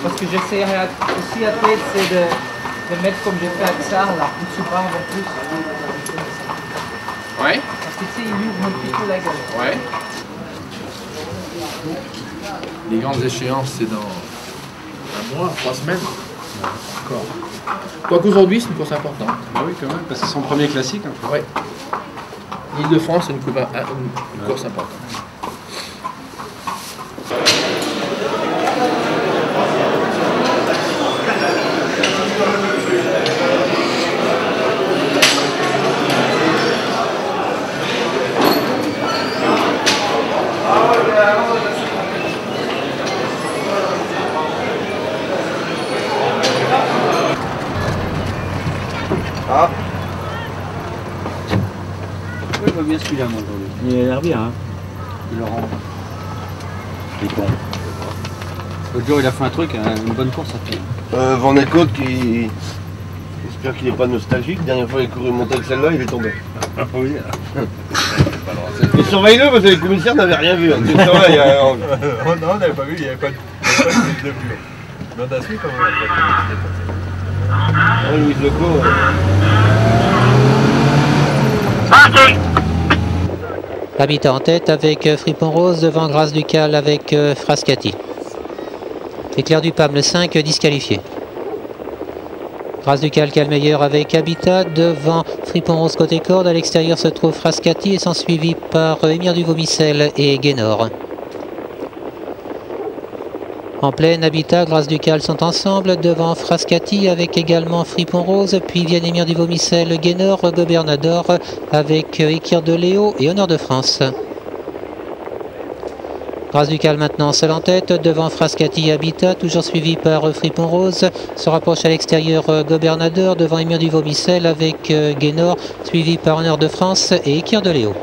Parce que j'essaierai aussi à tête, c'est de mettre comme j'ai fait avec ça, là, une sous-barre en plus. Ouais. Parce que tu sais, il ouvre un petit peu la gueule. Ouais. Les grandes échéances, c'est dans un mois, 3 semaines. D'accord. Quoi qu'aujourd'hui, c'est une course importante. Ah oui, quand même, parce que c'est son premier classique. Hein. Ouais. L'Île-de-France, c'est une course importante. Ah. Je vois bien celui-là, moi, aujourd'hui. Il a l'air bien, hein. Il le rend. Il est bon. L'autre jour, il a fait un truc, une bonne course à pied. Van der Côte qui... J'espère qu'il n'est pas nostalgique. La dernière fois, il a couru monter avec celle-là, il est tombé. Oui. Et surveille-le parce que les commissaires n'avaient rien vu. Hein. Non, on n'avait pas vu, il n'y avait pas de vue. Mais on a su quand même. Louis Leco. Habitat en tête avec Fripon Rose devant Grâce Ducal avec Frascati. Éclair du Pam, le 5, disqualifié. Grâce Ducal qui a le meilleur avec Habitat devant Fripon Rose côté corde. À l'extérieur se trouve Frascati et sont suivis par Émir du Vomicelle et Guénor. En pleine, Habitat, Grâce Ducal sont ensemble devant Frascati avec également Fripon Rose, puis viennent Émir du Vomicelle, Guénor, Gobernador avec Équire de Léo et Honneur de France. Grâce Ducal maintenant seul en tête devant Frascati et Habitat, toujours suivi par Fripon Rose. Se rapproche à l'extérieur Gobernador devant Émir du Vomicelle avec Guénor, suivi par Honneur de France et Équire de Léo.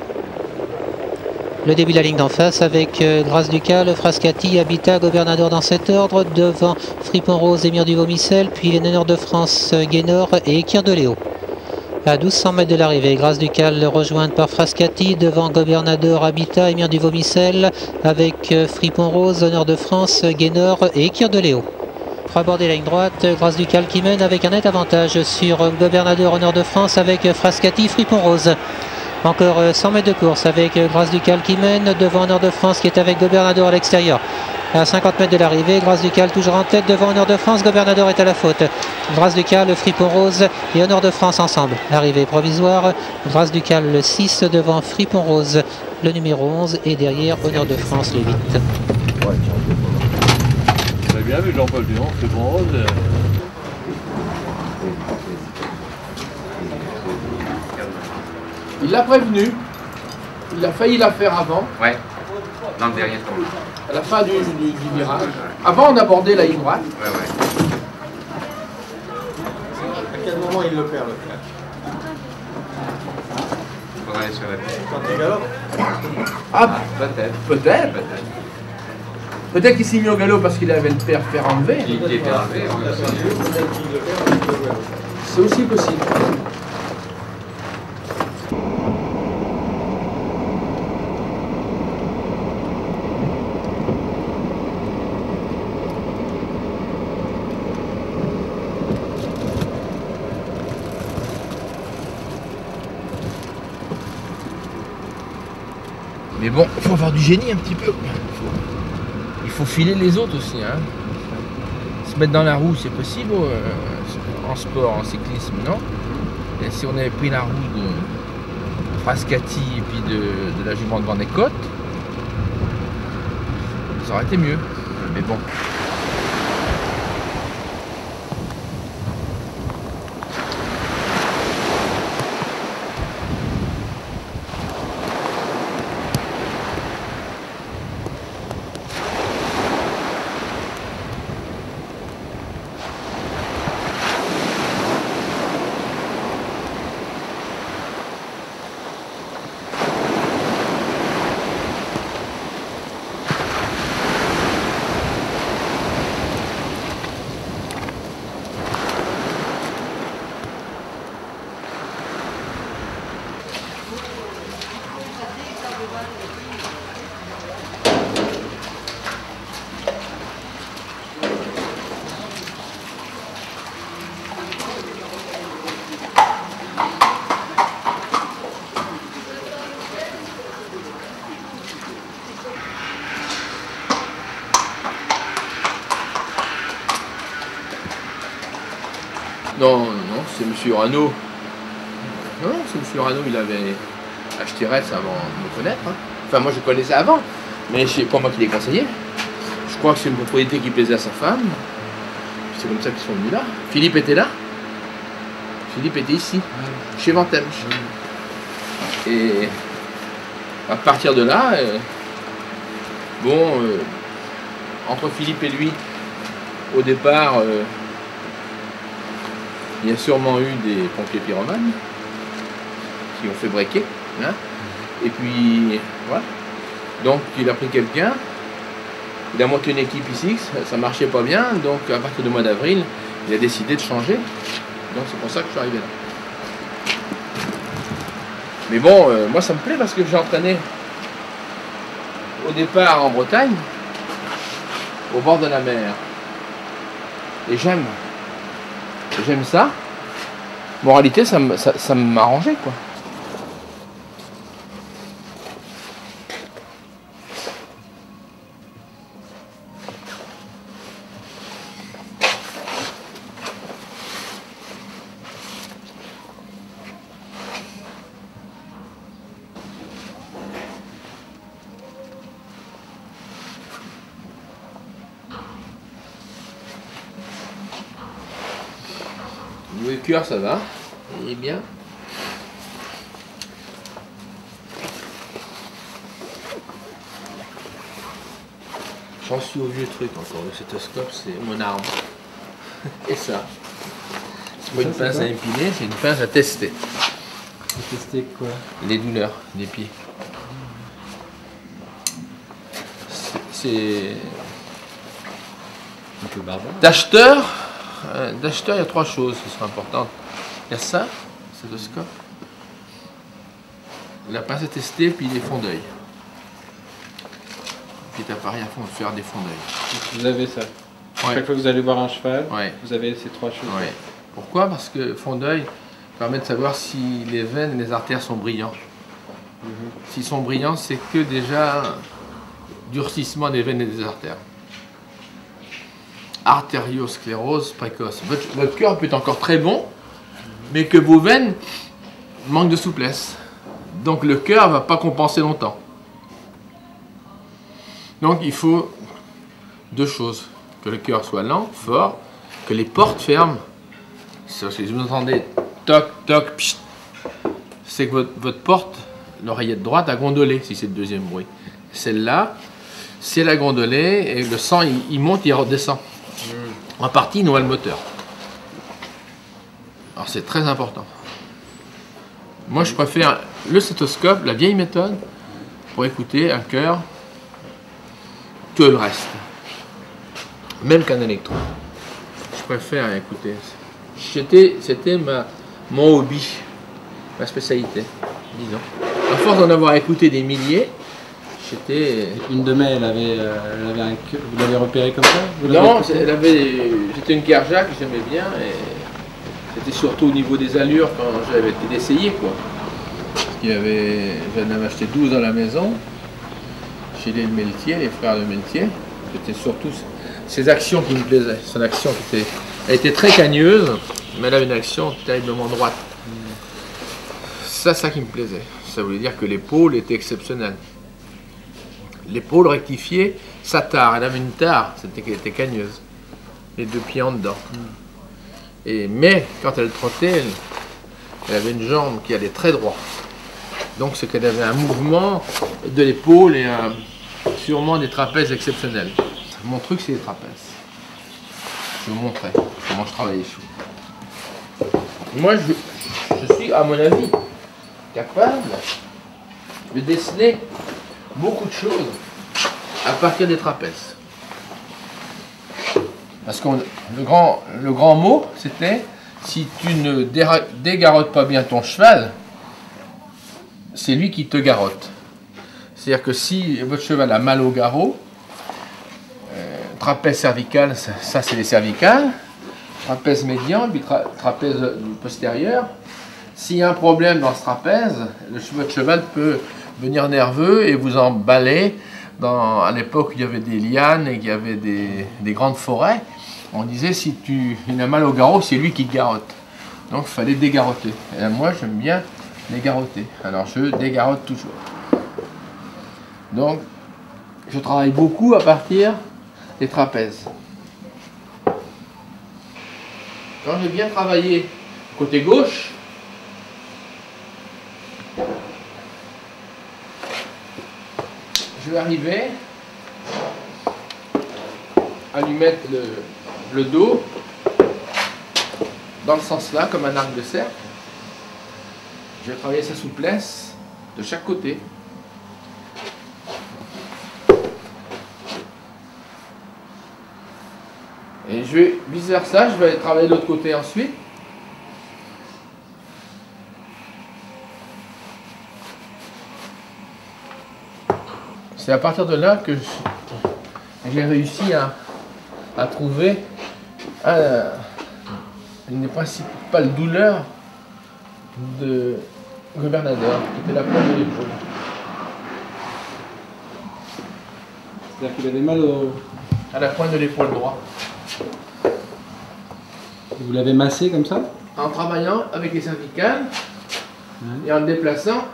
Le début de la ligne d'en face avec Grâce Ducal, Frascati, Habitat, Gobernador dans cet ordre, devant Fripon Rose, Émir du Vomicelle, puis les Honneur de France, Guénor et Équire de Léo. À 1200 mètres de l'arrivée, Grâce Ducal rejointe par Frascati, devant Gobernador, Habitat, Émir du Vomicelle, avec Fripon Rose, Honneur de France, Guénor et Équire de Léo. Pour aborder la ligne droite, Grâce Ducal qui mène avec un net avantage sur Gobernador, Honneur de France, avec Frascati, Fripon Rose. Encore 100 mètres de course avec Grâce Ducal qui mène devant Honneur de France qui est avec Gobernador à l'extérieur. À 50 mètres de l'arrivée, Grâce Ducal toujours en tête devant Honneur de France. Gobernador est à la faute. Grâce Ducal, Fripon Rose et Honneur de France ensemble. Arrivée provisoire, Grâce Ducal le 6 devant Fripon Rose le numéro 11 et derrière Honneur de France le 8. Très bien vu Jean-Paul Durand, Fripon Rose. Il l'a prévenu. Il a failli la faire avant. Ouais, dans le dernier tour. À la fin du virage. Avant, on abordait la ligne droite. Ouais, ouais. À quel moment il le perd, le clutch? Il faudra aller sur la piste. Quand il galope? Ah, Peut-être. peut-être. Peut-être qu'il s'est mis au galop parce qu'il avait le père faire enlever. Il était arrivé, on l'a Peut-être qu'il le perd. C'est aussi possible. Mais bon, il faut avoir du génie un petit peu. Il faut filer les autres aussi. Hein. Se mettre dans la roue, c'est possible en sport, en cyclisme, non? Et si on avait pris la roue de Frascati et puis de la jument de Van der Côte, ça aurait été mieux. Mais bon. Non, non, c'est M. Rano. Non, c'est M. Rano, il avait acheté Retz avant de me connaître. Hein. Enfin, moi je connaissais avant, mais c'est pas moi qui l'ai conseillé. Je crois que c'est une propriété qui plaisait à sa femme. C'est comme ça qu'ils sont venus là. Philippe était là. Philippe était ici, chez Vantemch. Et à partir de là, entre Philippe et lui, au départ, il y a sûrement eu des pompiers pyromanes qui ont fait breaker. Hein. Et puis, voilà. Donc, il a pris quelqu'un, il a monté une équipe ici, ça marchait pas bien, donc à partir du mois d'avril, il a décidé de changer. Donc, c'est pour ça que je suis arrivé là. Mais bon, moi, ça me plaît parce que j'ai entraîné au départ en Bretagne, au bord de la mer. Et j'aime ça. Moralité, ça m'arrangeait, quoi. Le cœur, ça va, il est bien. J'en suis au vieux truc encore, le stéthoscope, c'est mon arme. Et ça, c'est pas une pince à empiler, c'est une pince à tester. À tester quoi? Les douleurs des pieds. C'est un peu barbare. D'acheteur, il y a trois choses qui sont importantes. Il y a ça, le stéthoscope, la pince à tester, puis les fonds d'œil. Petit appareil à faire des fonds d'œil. Vous avez ça. Ouais. Chaque fois que vous allez voir un cheval, ouais, vous avez ces trois choses. Ouais. Pourquoi? Parce que fond d'œil permet de savoir si les veines et les artères sont brillants. S'ils sont brillants, c'est que déjà durcissement des veines et des artères. Artériosclérose précoce. Votre cœur peut être encore très bon, mais que vos veines manquent de souplesse. Donc le cœur ne va pas compenser longtemps. Donc il faut deux choses. Que le cœur soit lent, fort, que les portes ferment. Si vous entendez toc, toc, pchit, c'est que votre porte, l'oreillette droite, a gondolé, si c'est le deuxième bruit. Celle-là, si elle a gondolé, et le sang, il monte, il redescend. En partie, il noie le moteur. Alors c'est très important. Moi, je préfère le stéthoscope, la vieille méthode, pour écouter un cœur, que le reste. Même qu'un électro. Je préfère écouter. C'était mon hobby, ma spécialité, disons. À force d'en avoir écouté des milliers, j'étais... Une de mes, elle avait un cœur. Vous l'avez repéré comme ça? Non, c'était une Kerja que j'aimais bien, et c'était surtout au niveau des allures quand j'avais été d'essayer, quoi. Parce qu'il y avait... J'en avais acheté 12 dans la maison, chez les Meltier, les frères de Meltier. C'était surtout ses actions qui me plaisaient. Son action elle était très cagneuse, mais elle avait une action terriblement droite. Ça qui me plaisait. Ça voulait dire que l'épaule était exceptionnelle. L'épaule rectifiée, sa tare, elle avait une tare, c'était qu'elle était cagneuse. Les deux pieds en dedans. Mais quand elle trottait, elle avait une jambe qui allait très droit. Donc c'est qu'elle avait un mouvement de l'épaule et sûrement des trapèzes exceptionnels. Mon truc, c'est les trapèzes. Je vais vous montrer comment je travaille les choux. Moi, je suis, à mon avis, capable de déceler beaucoup de choses à partir des trapèzes. Parce que le grand mot, c'était si tu ne dégarottes pas bien ton cheval, c'est lui qui te garotte. C'est-à-dire que si votre cheval a mal au garrot, trapèze cervical, ça c'est les cervicales, trapèze médian, puis trapèze postérieur. S'il y a un problème dans ce trapèze, votre cheval peut devenir nerveux et vous emballer. À l'époque, il y avait des lianes et il y avait des grandes forêts. On disait, si il a mal au garrot, c'est lui qui garrotte. Donc, il fallait dégarrotter. Et moi, j'aime bien dégarrotter. Alors, je dégarotte toujours. Donc, je travaille beaucoup à partir des trapèzes. Quand j'ai bien travaillé côté gauche, je vais arriver à lui mettre le dos dans le sens là, comme un arc de cercle. Je vais travailler sa souplesse de chaque côté. Et je vais, vice versa, je vais travailler de l'autre côté ensuite. C'est à partir de là que j'ai réussi à trouver une des principales douleurs de Gobernador, qui était la pointe de l'épaule. C'est-à-dire qu'il avait mal à la pointe de l'épaule droite. Vous l'avez massé comme ça? En travaillant avec les cervicales et en le déplaçant,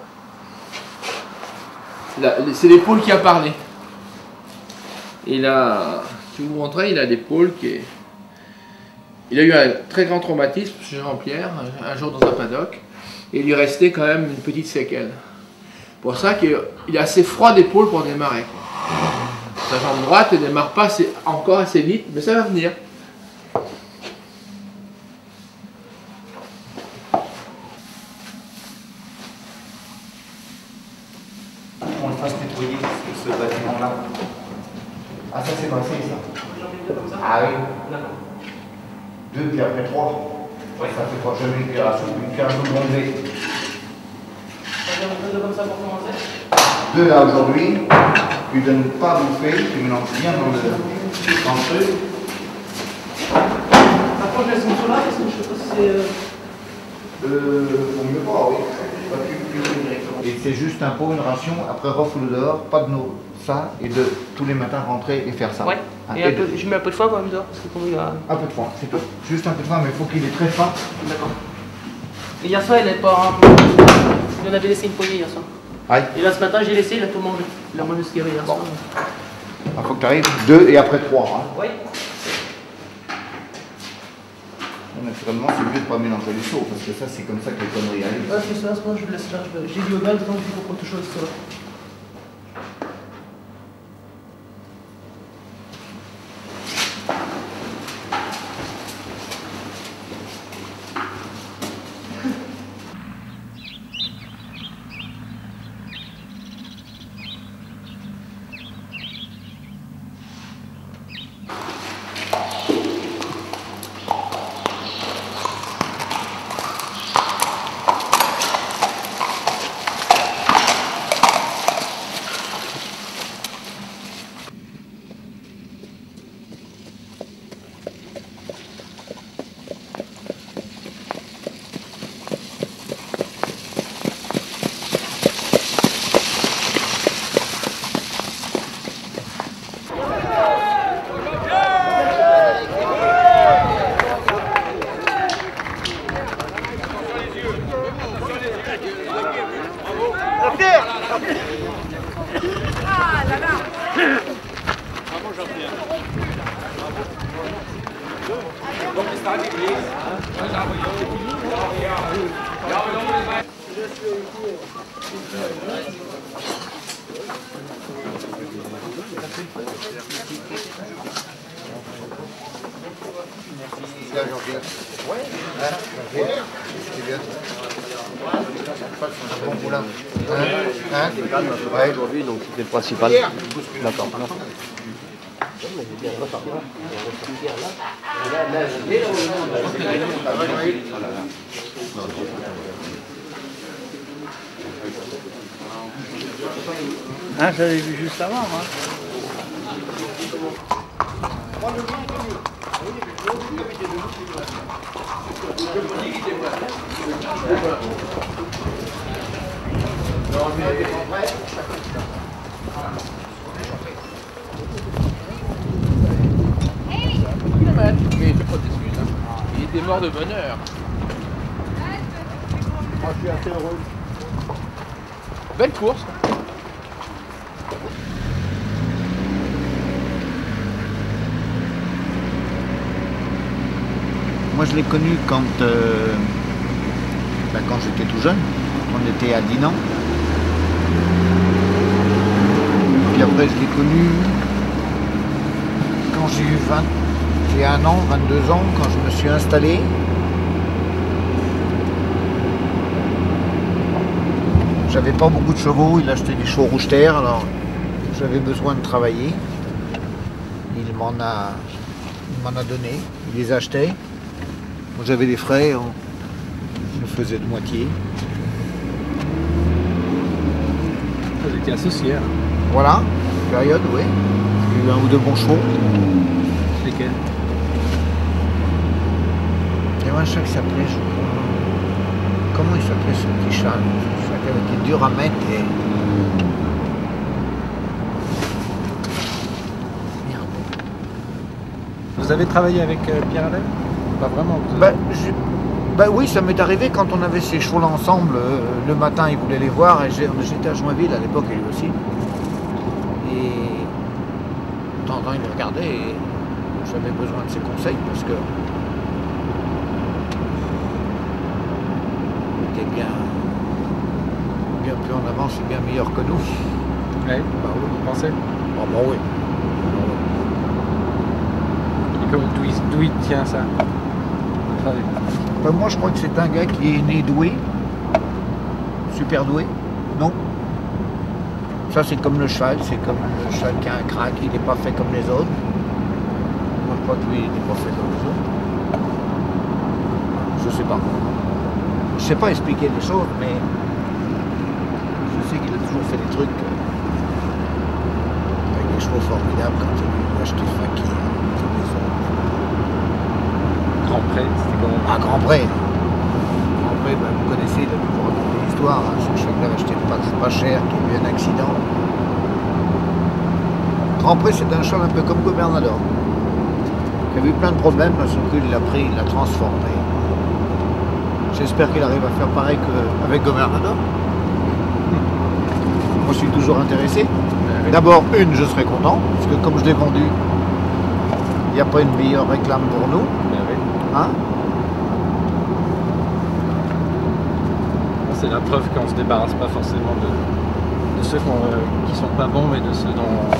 c'est l'épaule qui a parlé. Et là, je vais vous montrer, il a l'épaule qui est... Il a eu un très grand traumatisme chez Jean-Pierre, un jour dans un paddock, et il lui restait quand même une petite séquelle. Pour ça qu'il est assez froid d'épaule pour démarrer. Sa jambe droite ne démarre pas encore assez vite, mais ça va venir. On le fasse nettoyer ce bâtiment-là. Ah, ça c'est massé ça. Ah oui. 2 puis après 3. Ouais. Ça fait 3 chemins de cuirasse, une cuirasse bronzée. Comme ça pour commencer. 2 là aujourd'hui, tu donnes pas à bouffer, tu mélanges bien dans le truc. Par contre, je laisse mon là parce que je sais pas si c'est. Faut mieux pas, oui. Et c'est juste un pot, une ration, après refoule dehors, pas de nos ça, et de tous les matins rentrer et faire ça. Ouais. Hein, Et je mets un peu de foin quand même dehors, parce que comme il a... Un peu de foin, c'est tout. Juste un peu de foin, mais il faut qu'il est très fin. D'accord. Et hier soir, il est pas... Il en avait laissé une poignée hier soir. Aïe. Et là, ce matin, j'ai laissé, il a tout mangé. Il a mangé ce qu'il y avait hier soir. Il faut que tu arrives 2 et après 3. Hein. Oui. Naturellement, c'est mieux de ne pas mélanger les sauts, parce que ça, c'est comme ça que les conneries arrivent. Ouais, c'est ça, je le laisse là. J'ai dit au gars, tant qu'il faut autre chose, ça. Là, Jean-Pierre. Ouais. C'est bien. Un bon moulin. Ouais. Aujourd'hui, donc c'était le principal. D'accord. Ah, je l'avais vu juste avant. Hein. Mais c'est pas d'excuse, hein. Il était mort de bonheur. Moi, je suis assez heureux. Belle course. Moi, je l'ai connu quand j'étais tout jeune. On était à Dinan. Puis après, je l'ai connu quand j'ai eu 21 ans, 22 ans, quand je me suis installé. J'avais pas beaucoup de chevaux, il achetait des chevaux rouge terre, alors j'avais besoin de travailler. Il m'en a donné, il les achetait. Moi, j'avais des frais, je faisais de moitié. Vous étiez associé. Hein. Voilà, période, oui. J'ai eu un ou deux bons chevaux. Lesquels? Il y avait un chat qui s'appelait, je crois. Comment il s'appelait ce petit chat? Ça avait été dur à mettre et. Merde. Vous avez travaillé avec Pierre Adel? Pas vraiment. Bah oui, ça m'est arrivé quand on avait ces chevaux-là ensemble. Le matin, il voulait les voir et j'étais à Joinville à l'époque, et lui aussi. Et de temps en temps, il me regardait et j'avais besoin de ses conseils parce que il était bien plus en avance et bien meilleur que nous. Oui, bah oui, vous pensez? Ah bah oui. Et d'où il tient ça? Ben, moi, je crois que c'est un gars qui est né doué, super doué. Non. Ça, c'est comme le cheval, c'est comme le cheval qui a un crack, il n'est pas fait comme les autres. Moi, je crois que lui, il n'est pas fait comme les autres. Je sais pas. Je sais pas expliquer les choses, mais je sais qu'il a toujours fait des trucs avec des chevaux formidables quand il a acheté Faki. Grand Pré, c'était comment? À Grand Pré. Grand Pré, ben, vous connaissez, il a toujours raconté l'histoire. Hein. Ce cheval a acheté pas cher, qui a eu un accident. Grand Pré, c'est un cheval un peu comme Gobernador. Qui a eu plein de problèmes, parce que il l'a pris, il l'a transformé. J'espère qu'il arrive à faire pareil qu'avec Gobernador. Moi, je suis toujours intéressé. D'abord, je serais content, parce que comme je l'ai vendu, il n'y a pas une meilleure réclame pour nous. Hein? C'est la preuve qu'on ne se débarrasse pas forcément de ceux qui sont pas bons, mais de ceux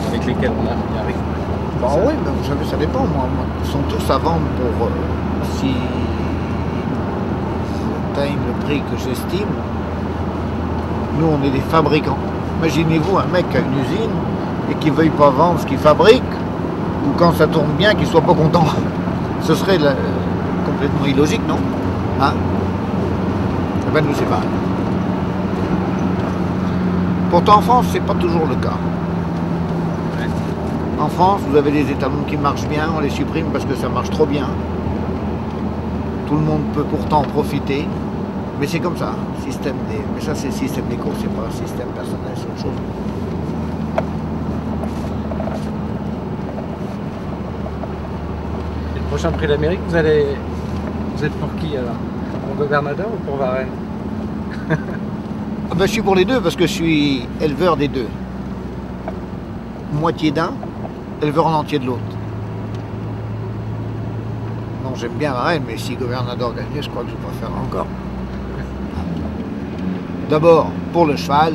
avec lesquels on arrive. Bah oui, mais vous savez, ça dépend. Moi. Ils sont tous à vendre pour si atteignent le prix que j'estime. Nous, on est des fabricants. Imaginez-vous un mec qui a une usine et qui ne veuille pas vendre ce qu'il fabrique, ou quand ça tourne bien, qu'il ne soit pas content. Ce serait complètement illogique, non? Hein? Eh ben, nous, c'est pareil. Pourtant, en France, c'est pas toujours le cas. Ouais. En France, vous avez des étalons qui marchent bien, on les supprime parce que ça marche trop bien. Tout le monde peut pourtant en profiter, mais c'est comme ça. Mais ça, c'est le système des courses, c'est pas un système personnel, c'est autre chose. Et le prochain prix d'Amérique, vous êtes pour qui alors? Pour Gobernador ou pour Varennes? Je suis pour les deux parce que je suis éleveur des deux. Moitié d'un, éleveur en entier de l'autre. Non, j'aime bien Varennes, mais si Gobernador gagnait, je crois que je préfère encore. D'abord, pour le cheval,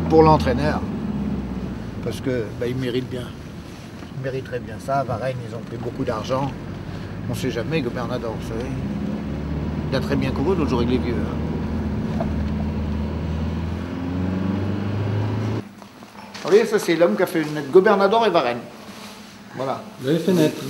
pour l'entraîneur, parce que il mérite bien. Il mériterait bien ça. Varennes, ils ont pris beaucoup d'argent. On ne sait jamais, Gobernador, vous savez. Il a très bien couru l'autre jour avec les vieux. Hein. Vous voyez, ça c'est l'homme qui a fait naître Gobernador et Varennes. Voilà. Vous avez fait naître.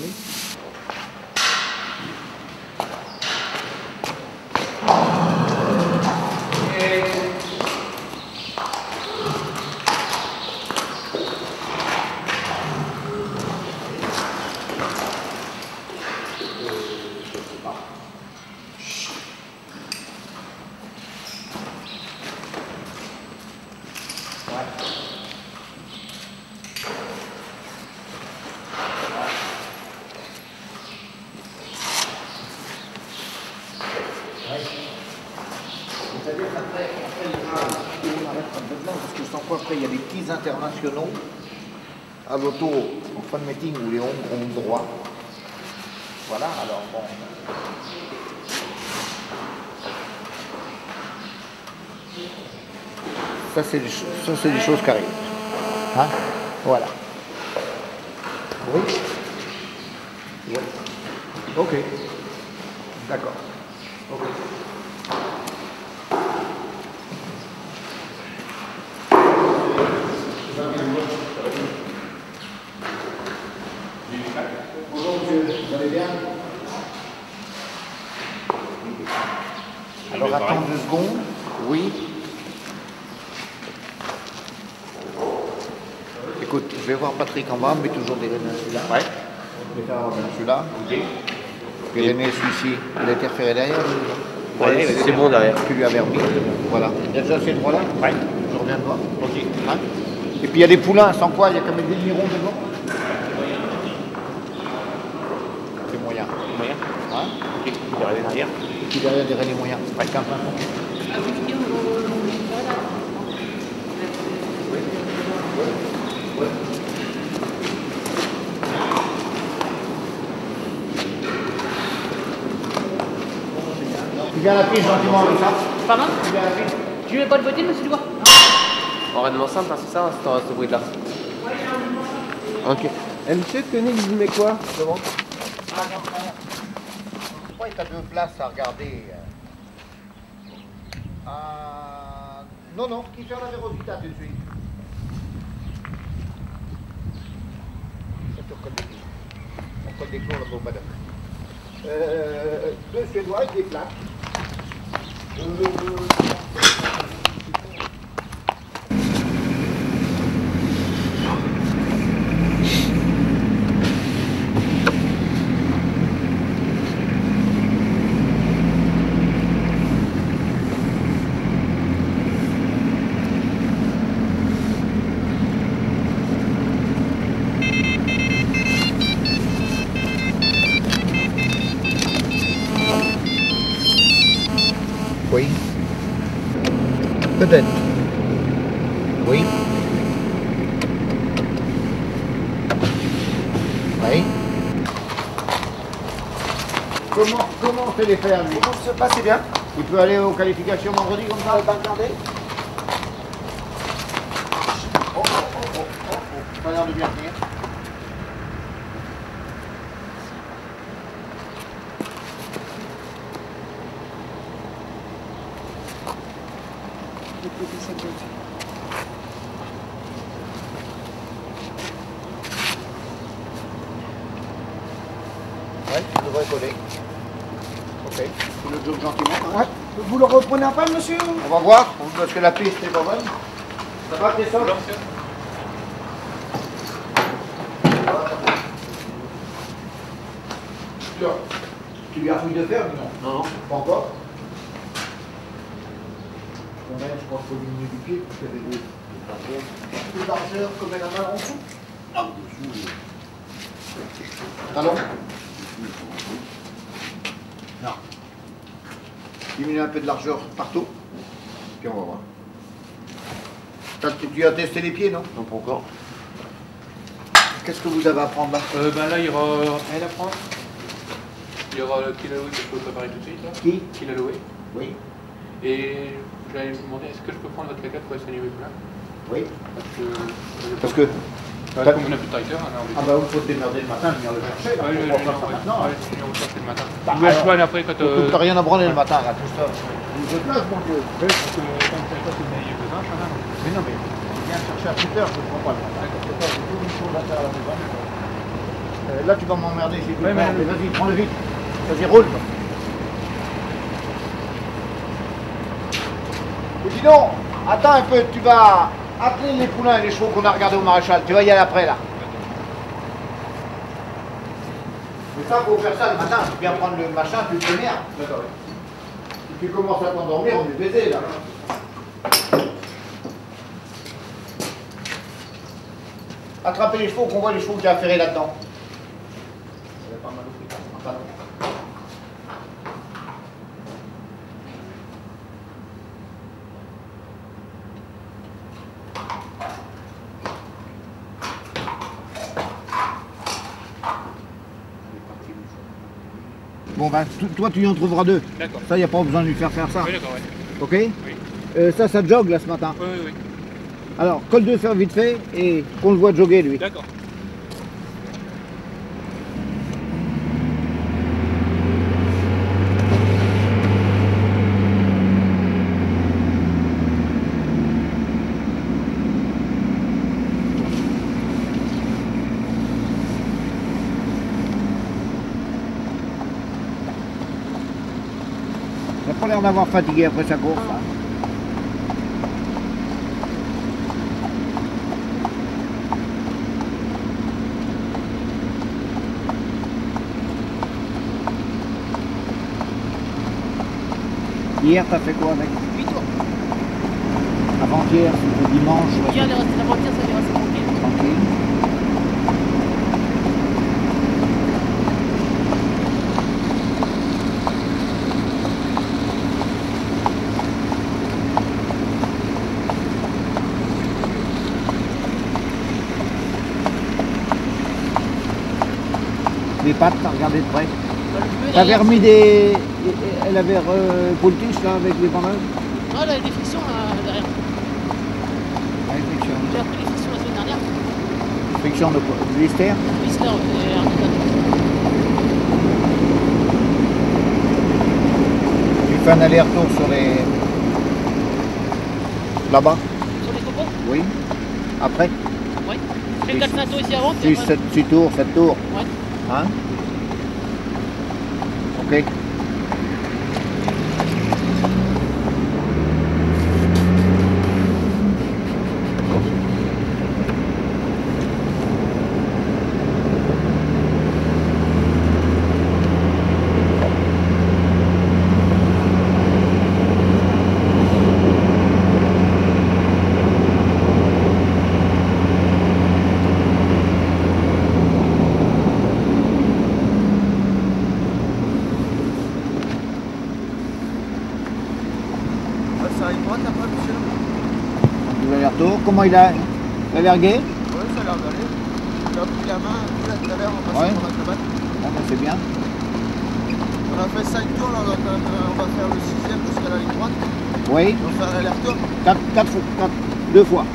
après, il y a des petits internationaux à l'auto en fin de meeting où les Hongrois ont droit. Voilà, alors bon. Ça, c'est des choses qui arrivent. Hein? Voilà. Oui. Oui. Ok. D'accord. Ok. Bonjour monsieur, vous allez bien? Alors attends 2 secondes. Oui. Écoute, je vais voir Patrick en bas, mais toujours des René celui-là. Ouais. Je vais faire celui-là. Ok. Puis René, celui-ci, il a été repéré derrière. Ouais, c'est bon derrière. Tu lui avais remis. Voilà. Il y a déjà ces 3-là? Ouais. Je reviens de voir. Ok. Hein? Et puis il y a des poulains, sans quoi, il y a quand même des mirons devant. C'est moyen. Moyen. Hein? Ok. Il est arrivé derrière. Et puis derrière, des René moyens. Ouais, 15 Tu viens à la piste gentiment avec ça? Pardon? Tu viens à la piste? Tu mets pas de bottine, monsieur Dubois? En règlement simple, hein, c'est ça, ce bruit-là. Ok. MC Koenig, vous met quoi devant? Ouais, t'as 2 places à regarder. Non, non, qui fait la vérosité tout de suite? C'est au col des clous. Au col des clous, là-bas au paddock. 2 Suédois avec des plaques. Oui. Peut-être. Oui. Oui. Comment on fait les faire, lui? Comment se passe, c'est bien? Il peut aller aux qualifications vendredi comme ça? Pas regardé. Pas l'air de bien tenir. Ouais, tu devrais coller. Ok. Tu le joues gentiment. Hein? Ouais. Vous le reprenez en panne, monsieur? On va voir, parce que la piste est pas bonne. Ça va, Christophe? Tu lui as fouillé de fer, non? Non. Pas encore? On a, je crois, qu'il faut diminuer du pied, parce qu'il y avait des plus de largeur comme elle a mal en dessous. Hop. Talon? Non. Diminuer un peu de largeur partout, puis on va voir. Tu as testé les pieds, non? Non, pas encore. Qu'est-ce que vous avez à prendre là? Là, il y aura rien à prendre. Il y aura le Kilaloé que je peux préparer tout de suite. Là. Qui? Kilaloé. Oui. Et j'allais vous demander, est-ce que je peux prendre votre caca pour essayer mes plats? Oui. Parce que Parce que comme on n'a plus de tracteur, on a envie de... ah bah vous faut te démerder le matin, venir le chercher. Là. Ouais, On va faire ça maintenant. ouais, je vais vous chercher le matin. Bah, Ou bien je alors, peux aller après quand... T'as rien à branler le matin, là, tout ça. Vous êtes là, mon Dieu. Parce que quand c'est pas que vous n'ayez besoin, ça va. Mais non, mais viens chercher à toute heure, je ne prends pas le matin. J'ai toujours une chose à faire à la maison. Là, tu vas m'emmerder, j'ai plus Ouais, peur. mais- Mais vas-y, prends-le vite. Vas-y, roule. Et sinon, attends un peu, tu vas appeler les poulains et les chevaux qu'on a regardés au maréchal. Tu vas y aller après, là. Mais ça, faut faire ça le matin. Tu viens prendre le machin, tu te démerdes. D'accord. Si tu commences à t'endormir, on est baisé, là. Attrapez les chevaux, qu'on voit les chevaux qu'il y a affairés là-dedans. Ça va pas mal au prix. Enfin, non. Bon, bah, toi, tu y en trouveras 2. D'accord. Ça, il n'y a pas besoin de lui faire ça. Oui, d'accord, ouais. Ok? Oui. Ça jogue là ce matin. Oui, oui, oui. Alors, col de fer vite fait et qu'on le voit jogger lui. D'accord. Il n'a pas l'air d'avoir fatigué après sa course. Hein. Hier, t'as fait quoi avec? 8 tours. Avant-hier, c'était dimanche. Hier, l'avant-hier, ça devait rester tranquille. Tranquille. Les pattes, t'as regardé de près. T'avais remis des... Elle avait poultiche là avec les bandeuses? Non, elle avait des frictions derrière. Ouais, friction. J'ai appris les frictions la semaine dernière. Friction de quoi? De blister? Blister, Tu fais un aller-retour sur les... Là-bas? Sur les copos? Oui. Après? Oui. Je fais 4 tours ici avant. 6 tours, 7 tours. Ouais. Hein? Ok. Comment il a l'air gai? Oui, ça a l'air d'aller. Il a pris la main, tout à l'heure, on passe pour la batte. Bon, ben, c'est bien. On a fait 5 tours, là, on va faire le 6e jusqu'à la ligne droite. Oui. On va faire l'aller-retour. 2 fois.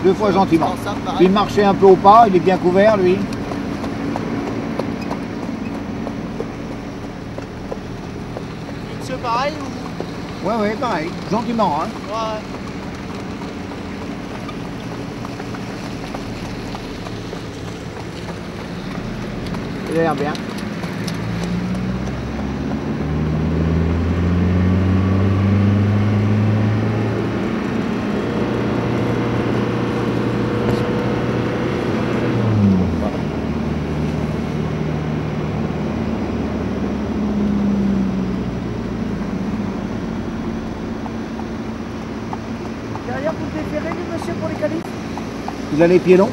2 fois gentiment. Il marchait un peu au pas, il est bien couvert lui. C'est pareil ou... Ouais, pareil. Gentiment, hein. Ouais. Il a l'air bien. Derrière, vous le déférez, lui, monsieur, pour les qualifs? Il a les pieds longs?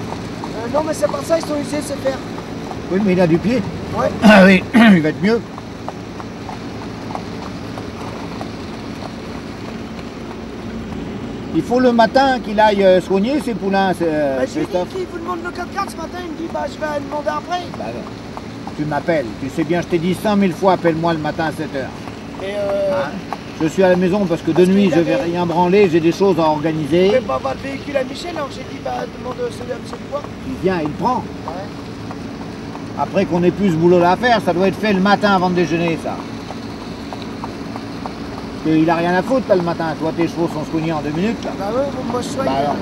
Non, mais c'est pas ça, ils sont usés, c'est faire. Oui, mais il a du pied. Ouais. Ah oui, il va être mieux. Il faut le matin qu'il aille soigner ses poulains. J'ai dit qu'il vous demande le 4x4 ce matin, il me dit bah je vais demander après. Bah, tu m'appelles, tu sais bien, je t'ai dit 100 000 fois, appelle-moi le matin à 7h. Et Je suis à la maison parce que de nuit je vais rien branler, j'ai des choses à organiser. Je vais pas avoir le véhicule à Michel, alors j'ai dit bah demande celui à M. Poix. Il vient, il prend. Ouais. Après qu'on ait plus ce boulot-là à faire, ça doit être fait le matin avant de déjeuner, ça. Parce qu'il a rien à foutre, là, le matin. Toi, tes chevaux sont soignés en 2 minutes, là. Bah ouais, moi je soigne. Bah alors.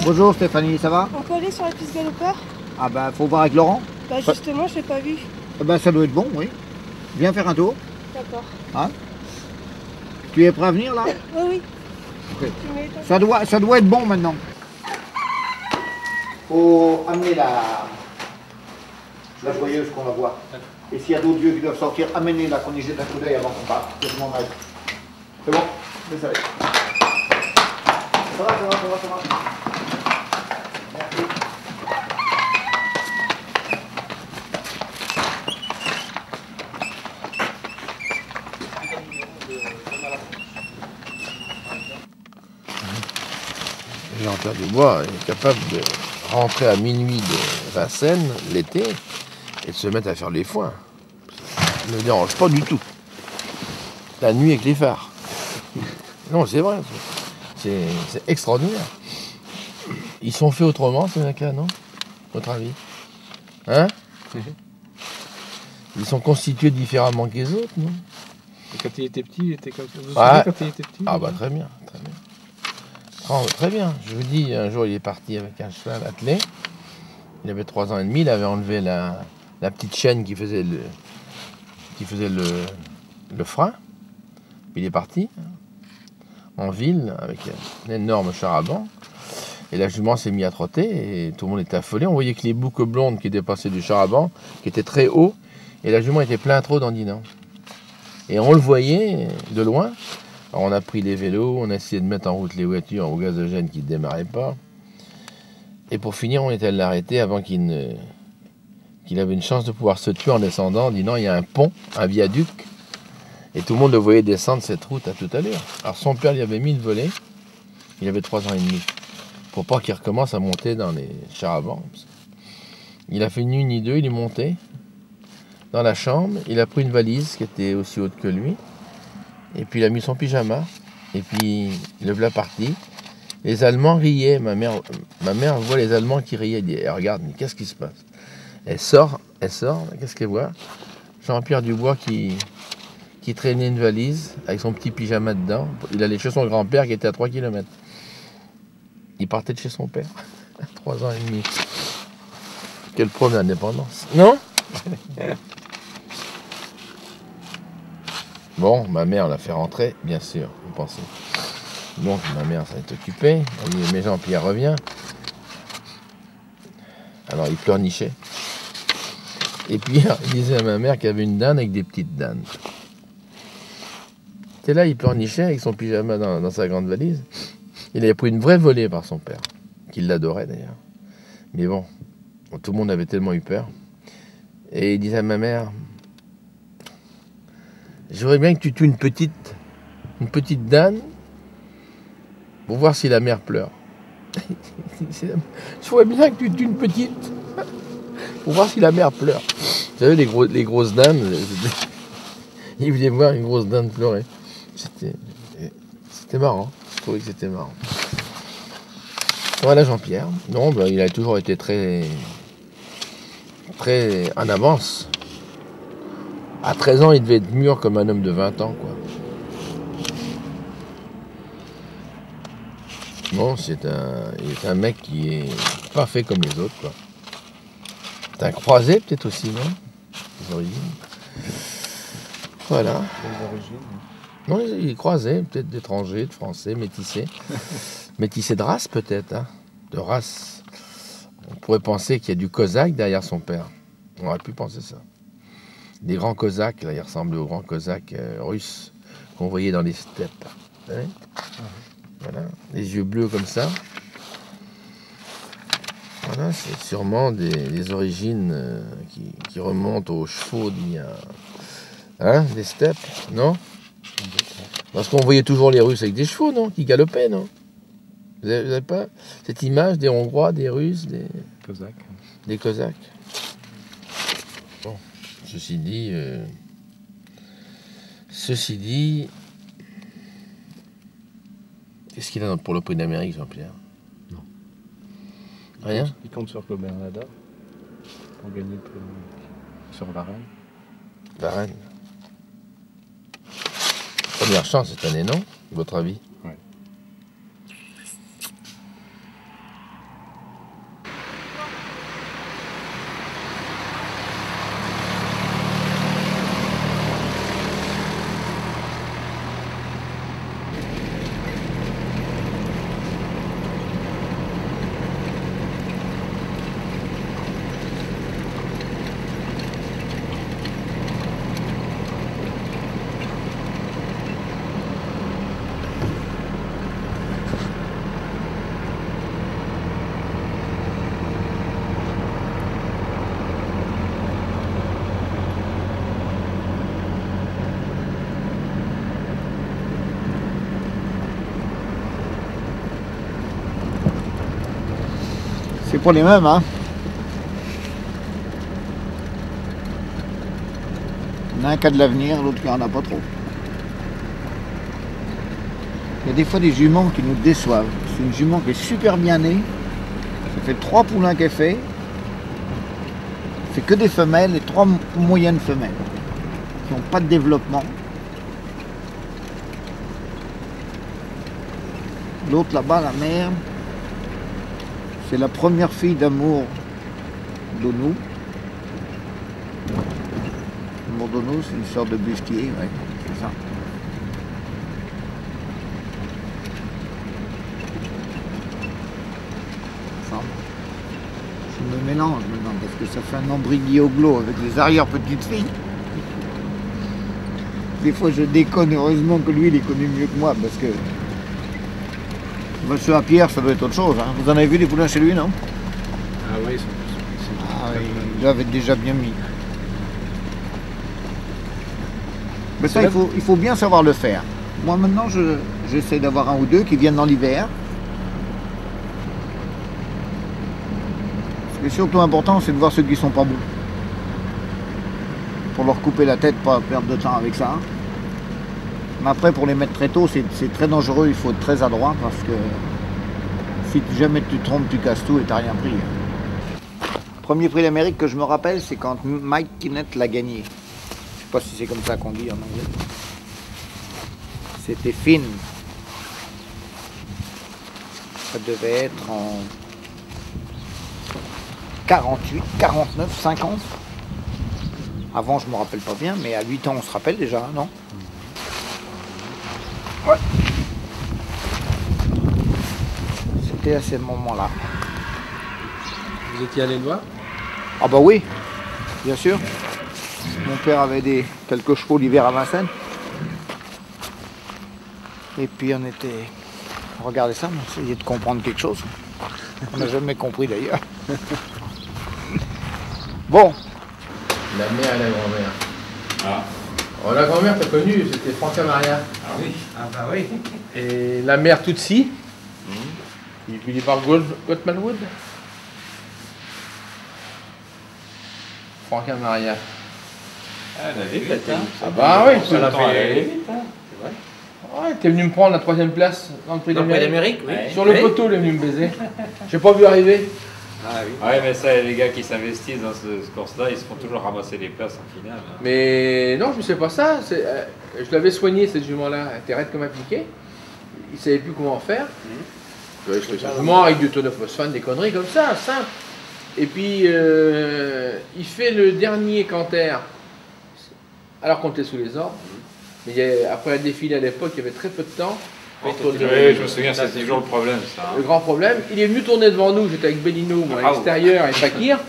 Bonjour Stéphanie, ça va? On peut aller sur la piste galopeur? Ah bah faut voir avec Laurent. Bah justement, je l'ai pas vu. Bah ça doit être bon, oui. Viens faire un tour. D'accord. Hein? Tu es prêt à venir là? Oui, oui. Okay. Ça doit être bon maintenant. Faut amener la joyeuse qu'on va voir. Et s'il y a d'autres vieux qui doivent sortir, amenez-la, qu'on y jette un coup d'œil avant qu'on parte. Que je m'en aille. C'est bon? Laisse aller. Ça va. Merci. Jean-Pierre Dubois est capable de rentrer à minuit de Vincennes l'été et de se mettre à faire les foins. Ça ne me dérange pas du tout. La nuit avec les phares. Non, c'est vrai. C'est extraordinaire. Ils sont faits autrement, ces mecs-là, non? Votre avis? Hein? Ils sont constitués différemment que les autres, non? Et quand il était petit, il était comme ça. Vous vous Ouais. souvenez quand il était petit? Ah bah très bien, très bien. Oh, très bien. Je vous dis, un jour il est parti avec un cheval attelé. Il avait 3 ans et demi, il avait enlevé la petite chaîne qui faisait le frein. Puis il est parti en ville avec un énorme char-à-banc. Et la jument s'est mise à trotter et tout le monde était affolé. On voyait que les boucles blondes qui dépassaient du char-à-banc, qui étaient très hauts, et la jument était plein trop dandinant. Et on le voyait de loin. Alors on a pris les vélos, on a essayé de mettre en route les voitures au gazogène qui ne démarrait pas. Et pour finir, on était allé l'arrêter avant qu'il avait une chance de pouvoir se tuer en descendant, en disant il y a un pont, un viaduc. Et tout le monde le voyait descendre cette route à toute allure. Alors son père lui avait mis le volet, il avait 3 ans et demi, pour pas qu'il recommence à monter dans les chars avant. Il a fait ni une ni deux, il est monté dans la chambre, il a pris une valise qui était aussi haute que lui, et puis il a mis son pyjama, et puis le voilà parti. Les Allemands riaient, ma mère voit les Allemands qui riaient, elle dit « Regarde, mais qu'est-ce qui se passe ?» Elle sort, qu'est-ce qu'elle voit? Jean-Pierre Dubois qui traînait une valise avec son petit pyjama dedans. Il allait chez son grand-père qui était à 3 km. Il partait de chez son père, à 3 ans et demi. Quelle preuve d'indépendance, non? Bon, ma mère l'a fait rentrer, bien sûr, vous pensez. Donc ma mère s'en est occupée. Elle dit, mais Jean-Pierre revient. Alors il pleurnichait. Et puis il disait à ma mère qu'il y avait une dinde avec des petites dindes. Et là, il pleurnichait avec son pyjama dans sa grande valise. Il avait pris une vraie volée par son père, qui l'adorait d'ailleurs. Mais bon, tout le monde avait tellement eu peur. Et il disait à ma mère, j'aimerais bien que tu tues une petite dinde pour voir si la mère pleure. Je voudrais bien que tu tues une petite pour voir si la mère pleure. Vous savez, les grosses dindes, il voulait voir une grosse dinde pleurer. C'était marrant, je trouvais que c'était marrant. Voilà Jean-Pierre. Non, ben, il a toujours été très en avance. À 13 ans, il devait être mûr comme un homme de 20 ans, quoi. Bon, il est un mec qui est pas fait comme les autres, quoi. C'est un croisé, peut-être aussi, non? Les origines. Voilà. Les origines. Non, il est croisé, peut-être d'étrangers, de français, métissé. Métissé de race, peut-être, hein? De race. On pourrait penser qu'il y a du cosaque derrière son père. On aurait pu penser ça. Des grands cosaques, là, il ressemblait aux grands cosaques russes qu'on voyait dans les steppes. Vous savez? Voilà, les yeux bleus comme ça. Voilà, c'est sûrement des origines qui remontent aux chevaux d'il y a... Hein, des steppes, non? Parce qu'on voyait toujours les Russes avec des chevaux, non? Qui galopaient, non? Vous avez pas cette image des Hongrois, des Russes, des Cosaques? Des Cosaques. Bon, ceci dit, qu'est-ce qu'il a pour le prix d'Amérique, Jean-Pierre? Non. Rien? Il compte sur Claude Bernada pour gagner le prix sur Varennes. Varennes. Première chance cette année, non? Votre avis? Oui. C'est pour les mêmes, hein. Il y en a un qui a de l'avenir, l'autre qui en a pas trop. Il y a des fois des juments qui nous déçoivent. C'est une jument qui est super bien née. Ça fait 3 poulains qu'elle fait. C'est que des femelles et 3 moyennes femelles qui n'ont pas de développement. L'autre là-bas, la mère, c'est la première fille d'amour d'Onou. L'amour d'Onou, c'est une sorte de bustier, ouais, c'est ça. Je me mélange maintenant parce que ça fait un embryon avec les arrière-petites-filles. Des fois je déconne, heureusement que lui il est connu mieux que moi parce que Monsieur à Pierre ça doit être autre chose. Hein. Vous en avez vu des poulains chez lui, non? Ah oui, il l'avait déjà bien mis. Mais ça il faut bien savoir le faire. Moi maintenant j'essaie d'avoir un ou deux qui viennent dans l'hiver. Ce qui est surtout important, c'est de voir ceux qui sont pas bons. Pour leur couper la tête, pas perdre de temps avec ça. Mais après, pour les mettre très tôt, c'est très dangereux, il faut être très adroit parce que si jamais tu te trompes, tu casses tout et t'as rien pris. Premier prix d'Amérique que je me rappelle, c'est quand Mike Kinnett l'a gagné. Je sais pas si c'est comme ça qu'on dit en anglais. C'était Finn. Ça devait être en 48, 49, 50. Avant, je me rappelle pas bien, mais à 8 ans, on se rappelle déjà, non? Ouais. C'était à ces moments-là. Vous étiez allé le voir? Ah bah oui, bien sûr. Mon père avait quelques chevaux l'hiver à Vincennes. Et puis on était... Regardez ça, on essayait de comprendre quelque chose. On n'a jamais compris d'ailleurs. Bon. La mère et la grand-mère. Ah. Oh, la grand-mère, t'as connu, c'était Franca Maria. Ah oui. Ah bah oui. Et la mère Tutsi. Il est par Gottmanwood. Franca Maria. Ah, elle avait vite, hein. Ah bah oui, elle avait vite, hein. C'est vrai. Ouais, t'es venu me prendre la 3e place dans le prix d'Amérique. Oui. Sur le poteau, il est venu me baiser. J'ai pas vu arriver. Ah oui. Ouais, mais ça, les gars qui s'investissent dans ce course-là, ils se font toujours ramasser les places en finale. Hein. Mais non, je ne sais pas ça. Je l'avais soigné, cette jument-là. Elle était raide comme appliquée. Il ne savait plus comment faire. Jument avec du tonophosphane, des conneries comme ça, simple. Et puis, il fait le dernier canter, alors qu'on était sous les ordres. Mais après la défilée à l'époque, il y avait très peu de temps. Oui, je me souviens, c'est toujours le problème, ça. Le grand problème. Il est venu tourner devant nous, j'étais avec Bellino, moi, à l'extérieur, et Fakir.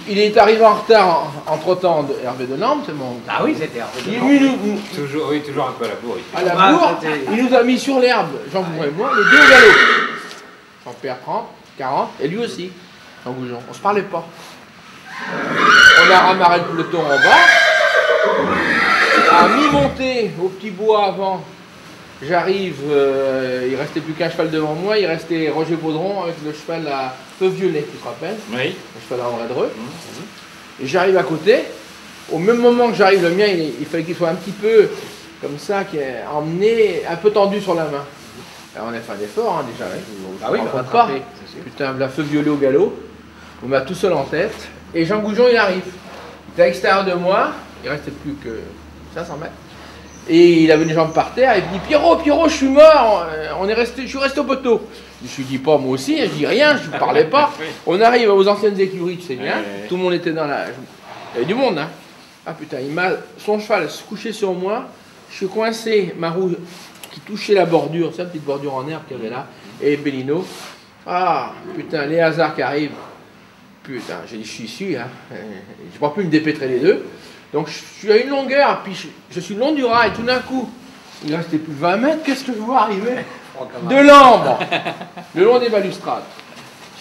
Il est arrivé en retard en trottant de Hervé de Nantes, c'est mon... Ah oui, c'était Hervé de Nantes. Toujours un peu à la bourre. À la bourre, il nous a mis sur l'herbe, Jean Goujon et moi, les deux au galop. J'en perds 30, 40, et lui aussi, Jean Goujon. On se parlait pas. On a ramarré le peloton en bas, à mi-montée au petit bois avant. J'arrive, il restait plus qu'un cheval devant moi, il restait Roger Baudron avec le cheval à feu violet, tu te rappelles? Oui. Le cheval à André Dreux. Et j'arrive à côté, au même moment que j'arrive, le mien, il fallait qu'il soit un petit peu comme ça, qui est emmené, un peu tendu sur la main. Alors on a fait un effort hein, déjà, ah oui, pas. Putain, la feu violet au galop, on m'a tout seul en tête, et Jean Goujon il arrive. Il était à l'extérieur de moi, il restait plus que 500 mètres. Et il avait les jambes par terre, et il dit Pierrot, je suis mort, je suis resté au poteau. Je lui dis pas moi aussi, je dis rien, je ne parlais pas. On arrive aux anciennes écuries, tu sais bien, tout le monde était dans la... Il y avait du monde, hein. Ah putain, son cheval se couchait sur moi, je suis coincé, ma roue qui touchait la bordure, c'est une petite bordure en herbe qu'il y avait là, et Bellino. Ah putain, les hasards qui arrivent. Putain, j'ai dit je suis issu, hein. Je ne peux plus me dépêtrer les deux. Donc je suis à une longueur, puis je suis le long du rail, et tout d'un coup, il restait plus de 20 mètres, qu'est-ce que je vois arriver? De l'ambre, le long des balustrades.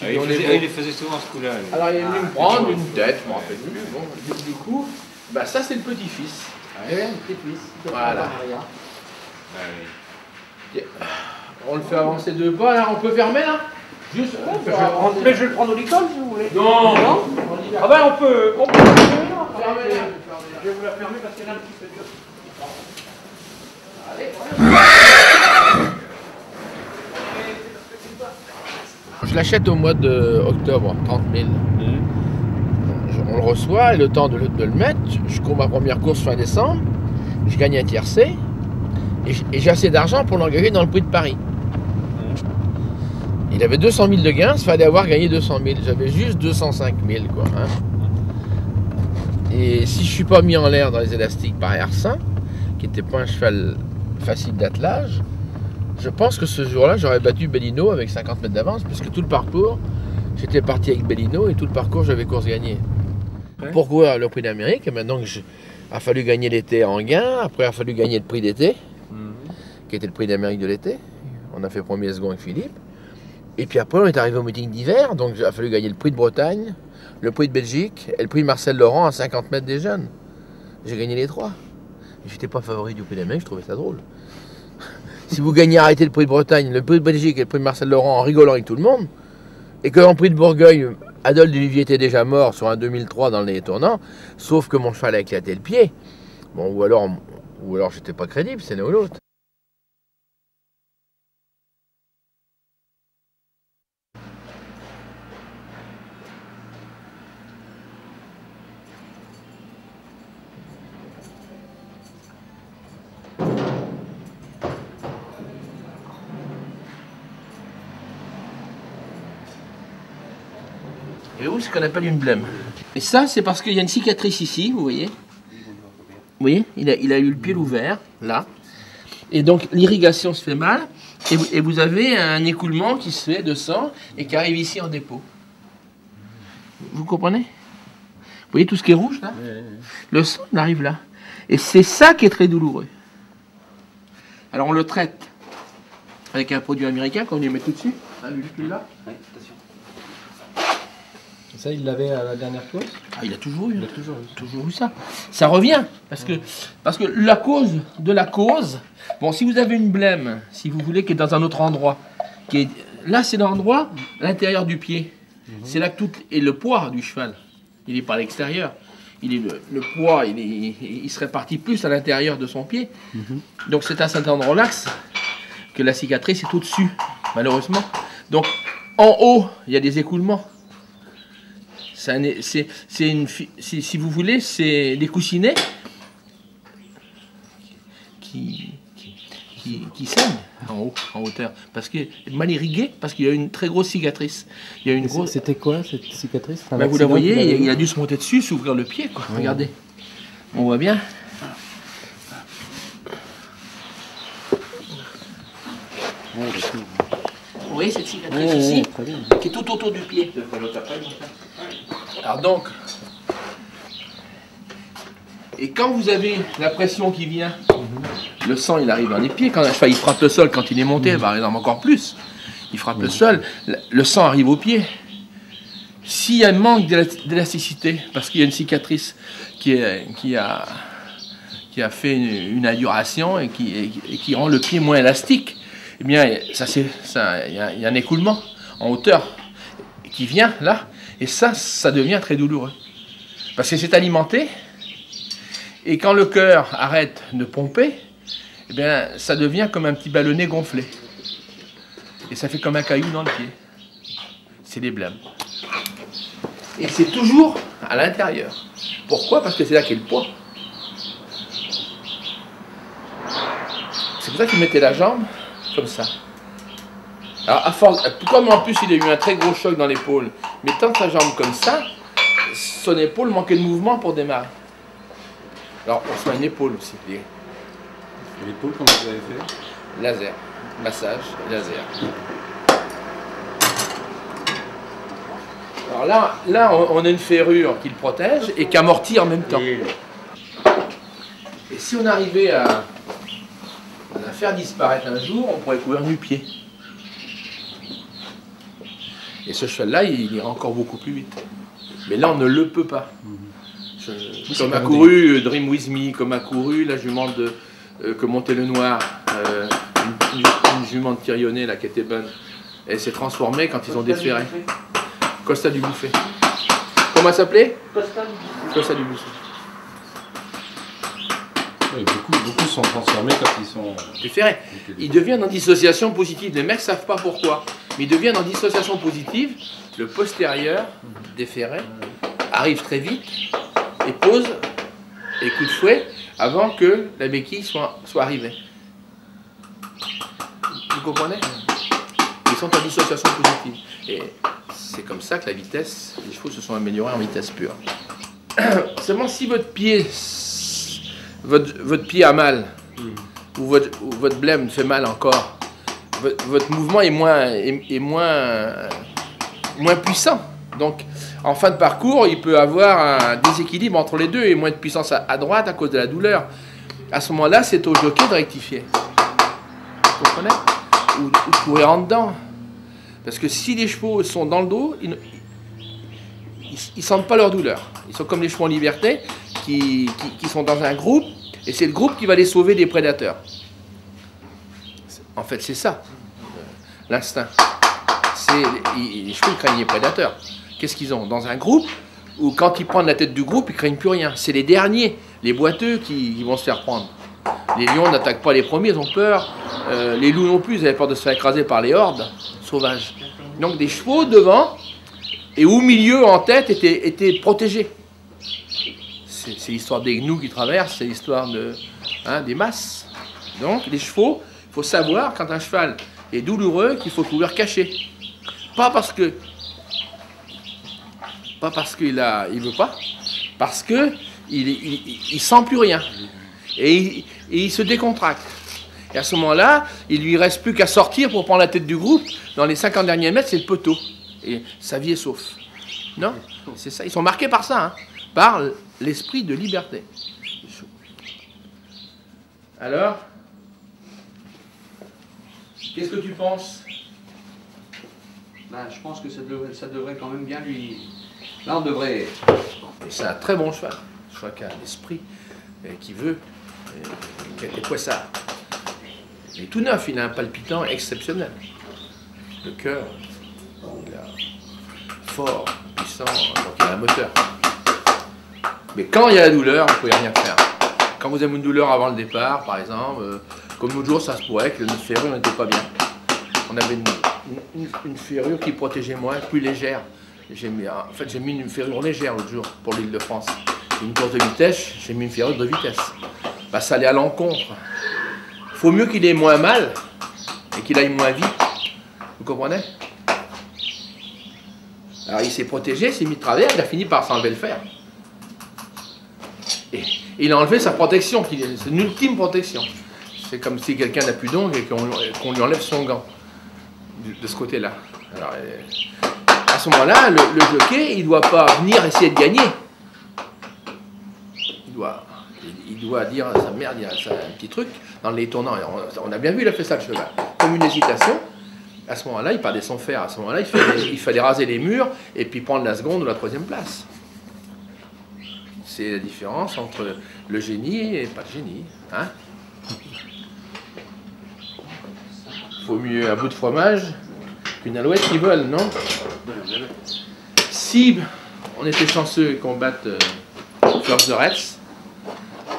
Ah, il les faisait souvent ce coup-là. Alors il est venu me prendre une tête, je m'en rappelle plus. Bon, du coup, bah, ça c'est le petit-fils. Oui, le petit-fils. Voilà. On le fait avancer 2 pas, là, on peut fermer là? Juste, Mais je vais le prendre au licol si vous voulez. Non. Ah ben on peut. Je vais vous la fermer parce qu'elle est un petit peu dure. Je l'achète au mois d'octobre, 30 000. On le reçoit et le temps de le mettre, je cours ma première course fin décembre, je gagne un tiercé et j'ai assez d'argent pour l'engager dans le prix de Paris. Il avait 200 000 de gains, il fallait avoir gagné 200 000. J'avais juste 205 000 quoi. Hein. Et si je ne suis pas mis en l'air dans les élastiques par Ersin, qui n'était pas un cheval facile d'attelage, je pense que ce jour-là, j'aurais battu Bellino avec 50 mètres d'avance, puisque tout le parcours, j'étais parti avec Bellino et tout le parcours, j'avais course gagnée. Ouais. Pour courir le prix d'Amérique, et maintenant il a fallu gagner l'été en gain, après il a fallu gagner le prix d'été, qui était le prix d'Amérique de l'été. On a fait premier et second avec Philippe. Et puis après, on est arrivé au meeting d'hiver, donc il a fallu gagner le prix de Bretagne, le prix de Belgique et le prix Marcel Laurent à 50 mètres des jeunes. J'ai gagné les trois. Je n'étais pas favori du prix d'Amérique, je trouvais ça drôle. Si vous gagnez arrêter le prix de Bretagne, le prix de Belgique et le prix de Marcel Laurent en rigolant avec tout le monde, et que en prix de Bourgogne, Adolphe Duvivier était déjà mort sur un 2003 dans les tournants, sauf que mon cheval a éclaté le pied. Bon, ou alors j'étais pas crédible, c'est l'un ou l'autre. Et où ce qu'on appelle une blême. Et ça, c'est parce qu'il y a une cicatrice ici, vous voyez. Vous voyez, il a eu le pied ouvert, là. Et donc, l'irrigation se fait mal. Et vous avez un écoulement qui se fait de sang et qui arrive ici en dépôt. Vous comprenez? Vous voyez tout ce qui est rouge, là? Le sang, il arrive là. Et c'est ça qui est très douloureux. Alors, on le traite avec un produit américain qu'on lui met tout dessus. Hein, là. Ouais, attention. Ça, il l'avait à la dernière course? Ah, il a toujours eu. Il a toujours eu ça. Ça revient. Parce que la cause de la cause, bon, si vous avez une blême, si vous voulez, qui est dans un autre endroit, là, c'est l'endroit à l'intérieur du pied. C'est là que tout est le poids du cheval. Il n'est pas à l'extérieur. Il est le poids, il se répartit plus à l'intérieur de son pied. Donc, c'est à cet endroit-là que la cicatrice est au-dessus, malheureusement. Donc, en haut, il y a des écoulements. Si vous voulez, c'est des coussinets qui saignent en haut, en hauteur, parce qu'il est mal irrigué, parce qu'il y a une très grosse cicatrice. Il y a une grosse. C'était quoi cette cicatrice? Ben, vous la voyez, il a dû se monter dessus, s'ouvrir le pied, quoi. Regardez, on voit bien. Vous voyez cette cicatrice ici, qui est tout autour du pied. Alors donc, et quand vous avez la pression qui vient, le sang il arrive dans les pieds, quand un cheval il frappe le sol quand il est monté, par exemple encore plus, il frappe le sol, le sang arrive au pied. S'il y a un manque d'élasticité, parce qu'il y a une cicatrice qui a fait une induration et qui rend le pied moins élastique, eh bien, il y a un écoulement en hauteur qui vient là, et ça devient très douloureux. Parce que c'est alimenté, et quand le cœur arrête de pomper, eh bien, ça devient comme un petit ballonnet gonflé. Et ça fait comme un caillou dans le pied. C'est des blêmes. Et c'est toujours à l'intérieur. Pourquoi? Parce que c'est là qu'est le poids. C'est pour ça qu'il mettait la jambe comme ça. Alors, comme en plus il a eu un très gros choc dans l'épaule, mettant sa jambe comme ça, son épaule manquait de mouvement pour démarrer. Alors on se met une épaule aussi. L'épaule, comment vous avez fait? Laser, massage et laser. Alors là on a une ferrure qui le protège et qui amortit en même temps. Et si on arrivait à la faire disparaître un jour, on pourrait courir nu-pied. Et ce cheval-là, il ira encore beaucoup plus vite. Mais là, on ne le peut pas. Comme a couru Dream With Me, comme a couru la jument que montait le noir, une jument de Thirionnet, là, qui était bonne. Elle s'est transformée quand ils ont déferré. Costa du Bouffet. Comment ça s'appelait? Costa du Bouffet. Oui, beaucoup sont transformés quand ils sont déferrés. Ils deviennent en dissociation positive. Les mecs ne savent pas pourquoi, mais ils deviennent en dissociation positive. Le postérieur déferré arrive très vite et pose et coup de fouet avant que la béquille soit arrivée. Vous comprenez? Ils sont en dissociation positive. Et c'est comme ça que la vitesse, les chevaux se sont améliorés en vitesse pure. Seulement si votre pied a mal, ou votre blême fait mal encore, votre mouvement est moins puissant. Donc, en fin de parcours, il peut avoir un déséquilibre entre les deux et moins de puissance à droite à cause de la douleur. À ce moment-là, c'est au jockey de rectifier. Vous comprenez? Ou de courir en dedans. Parce que si les chevaux sont dans le dos, ils ne sentent pas leur douleur. Ils sont comme les chevaux en liberté qui sont dans un groupe. Et c'est le groupe qui va les sauver des prédateurs. En fait, c'est ça, l'instinct. Les chevaux craignent les prédateurs. Qu'est-ce qu'ils ont? Dans un groupe, où quand ils prennent la tête du groupe, ils ne craignent plus rien. C'est les derniers, les boiteux, qui vont se faire prendre. Les lions n'attaquent pas les premiers, ils ont peur. Les loups non plus, ils avaient peur de se faire écraser par les hordes sauvages. Donc des chevaux devant, et au milieu, en tête, étaient protégés. C'est l'histoire des gnous qui traversent, c'est l'histoire des masses. Donc, les chevaux, il faut savoir, quand un cheval est douloureux, qu'il faut courir caché. Pas parce qu'il veut pas, parce qu'il ne sent plus rien. Et il se décontracte. Et à ce moment-là, il lui reste plus qu'à sortir pour prendre la tête du groupe. Dans les 50 derniers mètres, c'est le poteau. Et sa vie est sauf. Non? C'est ça. Ils sont marqués par ça, hein, par l'esprit de liberté. Alors, qu'est-ce que tu penses? Je pense que ça devrait quand même bien lui... Là, on devrait... C'est un très bon cheval. Je crois qu'il a l'esprit qui veut, qui a été poissard. Il est tout neuf, il a un palpitant exceptionnel. Le cœur, il est fort, puissant, donc il a un moteur. Mais quand il y a la douleur, vous ne pouvez rien faire. Quand vous avez une douleur avant le départ, par exemple, comme l'autre jour, ça se pourrait que notre ferrure n'était pas bien. On avait une ferrure qui protégeait moins, plus légère. J'ai mis une ferrure légère l'autre jour pour l'Île-de-France. Une course de vitesse, j'ai mis une ferrure de vitesse. Ça allait à l'encontre. Il faut mieux qu'il ait moins mal et qu'il aille moins vite. Vous comprenez? Alors il s'est protégé, il s'est mis de travers, il a fini par s'enlever le fer. Et il a enlevé sa protection, c'est une ultime protection. C'est comme si quelqu'un n'a plus d'ongles et qu'on lui enlève son gant. De ce côté-là. Alors, à ce moment-là, le jockey, il ne doit pas venir essayer de gagner. Il doit dire à sa mère, il y a un petit truc dans les tournants. On a bien vu, il a fait ça le cheval. Comme une hésitation. À ce moment-là, il perdait son fer. À ce moment-là, il fallait raser les murs et puis prendre la seconde ou la troisième place. C'est la différence entre le génie et pas le génie. Hein? Vaut mieux un bout de fromage qu'une alouette qui vole, non? Si on était chanceux qu'on batte First the Reds,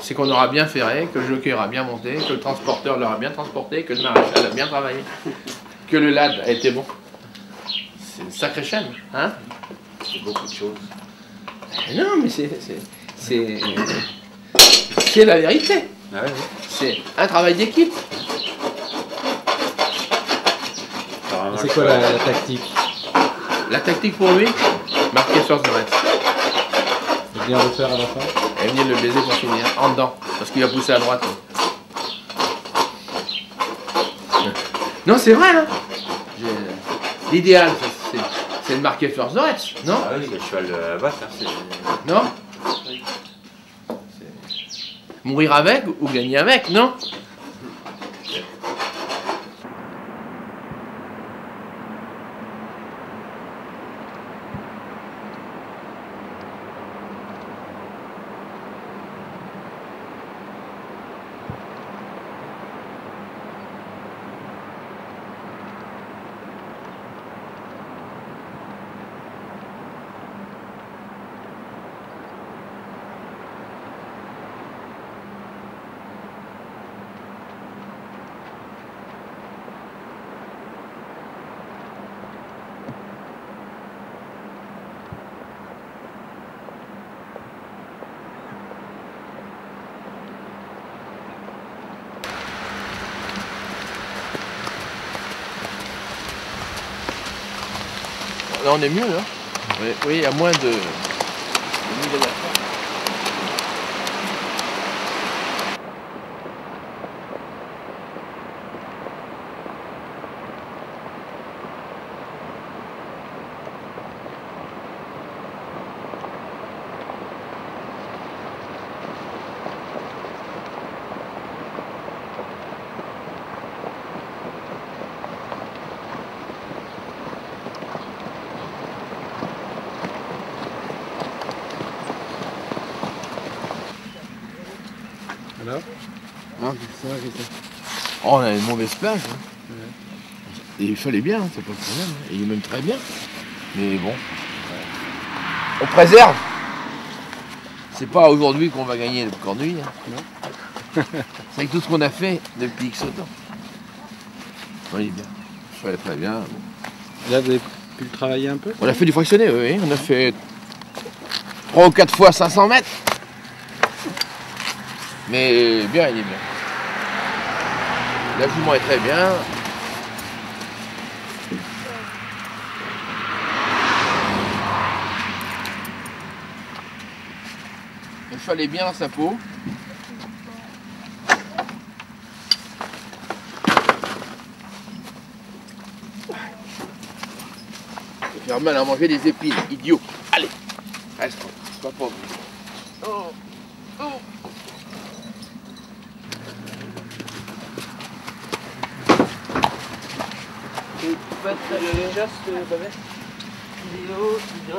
c'est qu'on aura bien ferré, que le jockey aura bien monté, que le transporteur l'aura bien transporté, que le maréchal a bien travaillé, que le lad a été bon. C'est une sacrée chaîne, hein? C'est beaucoup de choses. Non, mais c'est la vérité. Ah ouais. C'est un travail d'équipe. C'est quoi la tactique? La tactique pour lui, marquer First the Reds. Et venir le faire à la fin? Et venir le baiser pour finir, en dedans, parce qu'il va pousser à droite. Non, c'est vrai, hein. L'idéal, c'est de marquer First the Reds, non? Ah oui, le cheval à battre, hein, non? Mourir avec ou gagner avec, non? Là on est mieux, hein. Oui, il y a moins de millimètres. Alors ah, ça va, Oh, on a une mauvaise plage. Hein. Ouais. Et il fallait bien, c'est pas le problème. Hein. Et il est même très bien. Mais bon. On préserve. C'est pas aujourd'hui qu'on va gagner le Cornouille. Hein. C'est avec tout ce qu'on a fait depuis X temps. On est bien. Ça va très bien. Là, vous avez pu le travailler un peu? On a fait du fractionné, oui. On a fait 3 ou 4 fois 500 mètres. Mais bien, il est bien. La jument est très bien. Le cheval est bien dans sa peau. Il fait mal à manger des épines, idiot. Allez, reste, c'est pas pauvre. Oh, oh. Tu peux être le geste, Babette? Vidéo, vidéo.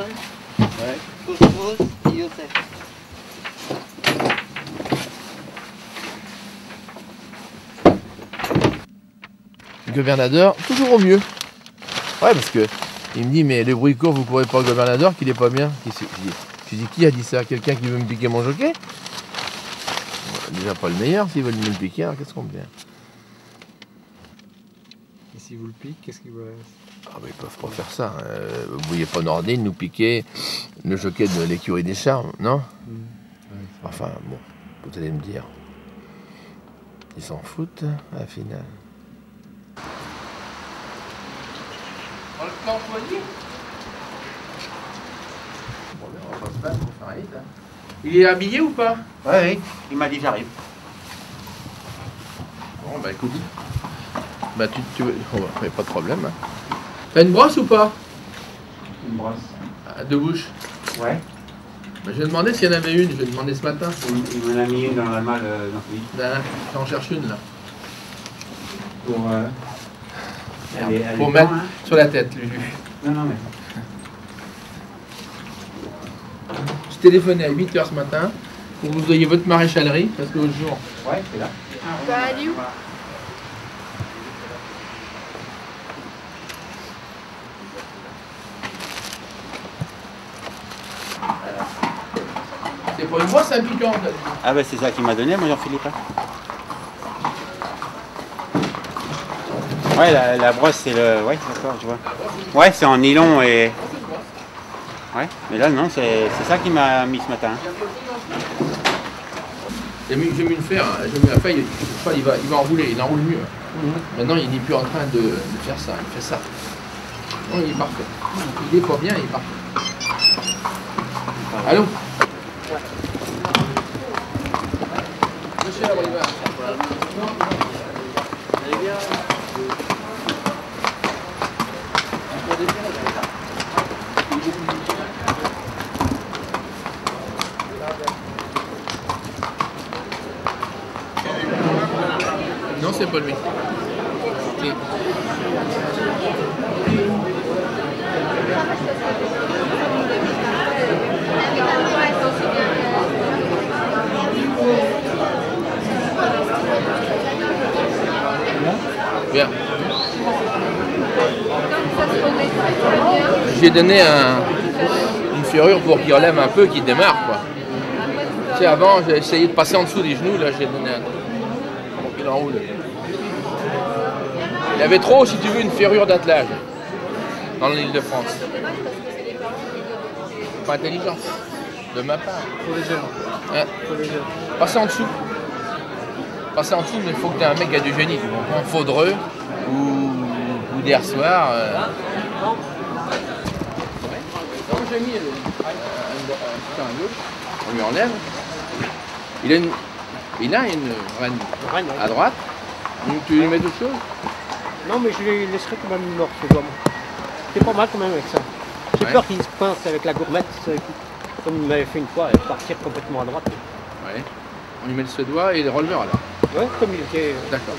Ouais. Cosmos, biotech. Le gouverneur, toujours au mieux. Ouais, parce que il me dit, mais le bruit court, vous courez pas au gouverneur, qu'il est pas bien. Je dis, qui a dit ça? Quelqu'un qui veut me piquer mon jockey? Déjà pas le meilleur, s'ils veulent me piquer, alors qu'est-ce qu'on fait? Et si vous le piquez, qu'est-ce qu'il vous reste? Ah bah ils peuvent pas faire ça. Vous ne voyez pas Nordine nous piquer le jockey de l'écurie des Charmes, non? Enfin, bon, vous allez me dire. Ils s'en foutent, à la finale. On le plan employé? Bon, on va pas se battre pour faire un hit, hein. Il est habillé ou pas? Oui, il m'a dit j'arrive. Bon, bah écoute. Bah tu veux. Oh, bah, pas de problème. Hein. T'as une brosse ou pas? Une brosse. À deux bouches? Ouais. Bah, je vais demander s'il y en avait une, je vais demander ce matin. Il m'en a mis une dans la malle dans le Ben, j'en cherche une là. Pour. Pour mettre sur la tête, Lulu. Non, non, mais. Je téléphonais à 8 h ce matin pour que vous ayez votre maréchalerie, parce que l'autre jour. Ouais, c'est là. Bah, elle est où? C'est pour une brosse un piquant. Ah, bah, c'est ça qu'il m'a donné, moi, Jean-Philippe. Ouais, la brosse, c'est le. Ouais, d'accord, je vois. Ouais, c'est en nylon et. Ouais, mais là, non, c'est ça qu'il m'a mis ce matin. J'ai mis une fer, j'ai mis la feuille, il va enrouler, il enroule mieux. Maintenant, il n'est plus en train de faire ça, il fait ça. Non, il est parfait. Il est pas bien, il est parfait. Allô? Monsieur la Bolivar. Allez bien. Non, c'est pas lui. Okay. Bien. J'ai donné une ferrure pour qu'il relève un peu, qu'il démarre, quoi. Tu sais, avant, j'ai essayé de passer en dessous des genoux, là, j'ai donné un truc pour qu'il enroule. Il avait trop, si tu veux, une ferrure d'attelage dans l'île de France. Pas intelligent, de ma part. Trop léger. Hein? Trop léger. Passer en dessous. Passer en dessous, mais il faut que tu aies un mec qui a du génie. Un Faudreux ou d'hier soir. j'ai mis un gauche, on lui enlève. Il a une reine à droite. Donc tu lui mets d'autres choses? Non, mais je les laisserai quand même mort, ce doigt. C'est pas mal quand même avec ça. J'ai peur qu'il se pince avec la gourmette, comme il m'avait fait une fois, et partir complètement à droite. Ouais. On lui met ce doigt et le releveur alors. Ouais, comme il était. D'accord.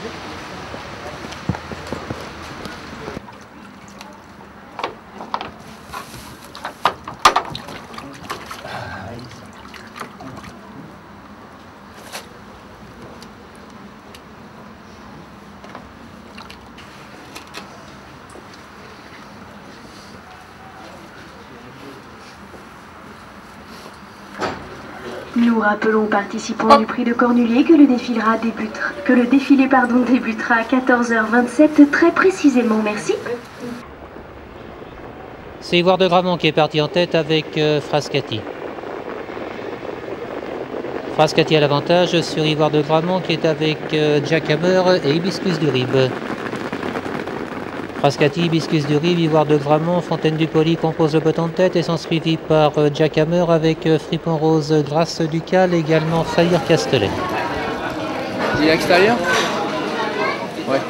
Nous rappelons aux participants du prix de Cornulier que le défilé débutera à 14h27 très précisément. Merci. C'est Ivoire de Gramont qui est parti en tête avec Frascati. Frascati a l'avantage sur Ivoire de Gramont qui est avec Jackhammer et Hibiscus du Rib. Frascati, Hibiscus du Rib, Ivoire de Gramont, Fontaine du Poli composent le peloton de tête et sont suivis par Jackhammer avec Fripon Rose, Grâce Ducal, également Faillir Castelet. Il est à l'extérieur? Ouais.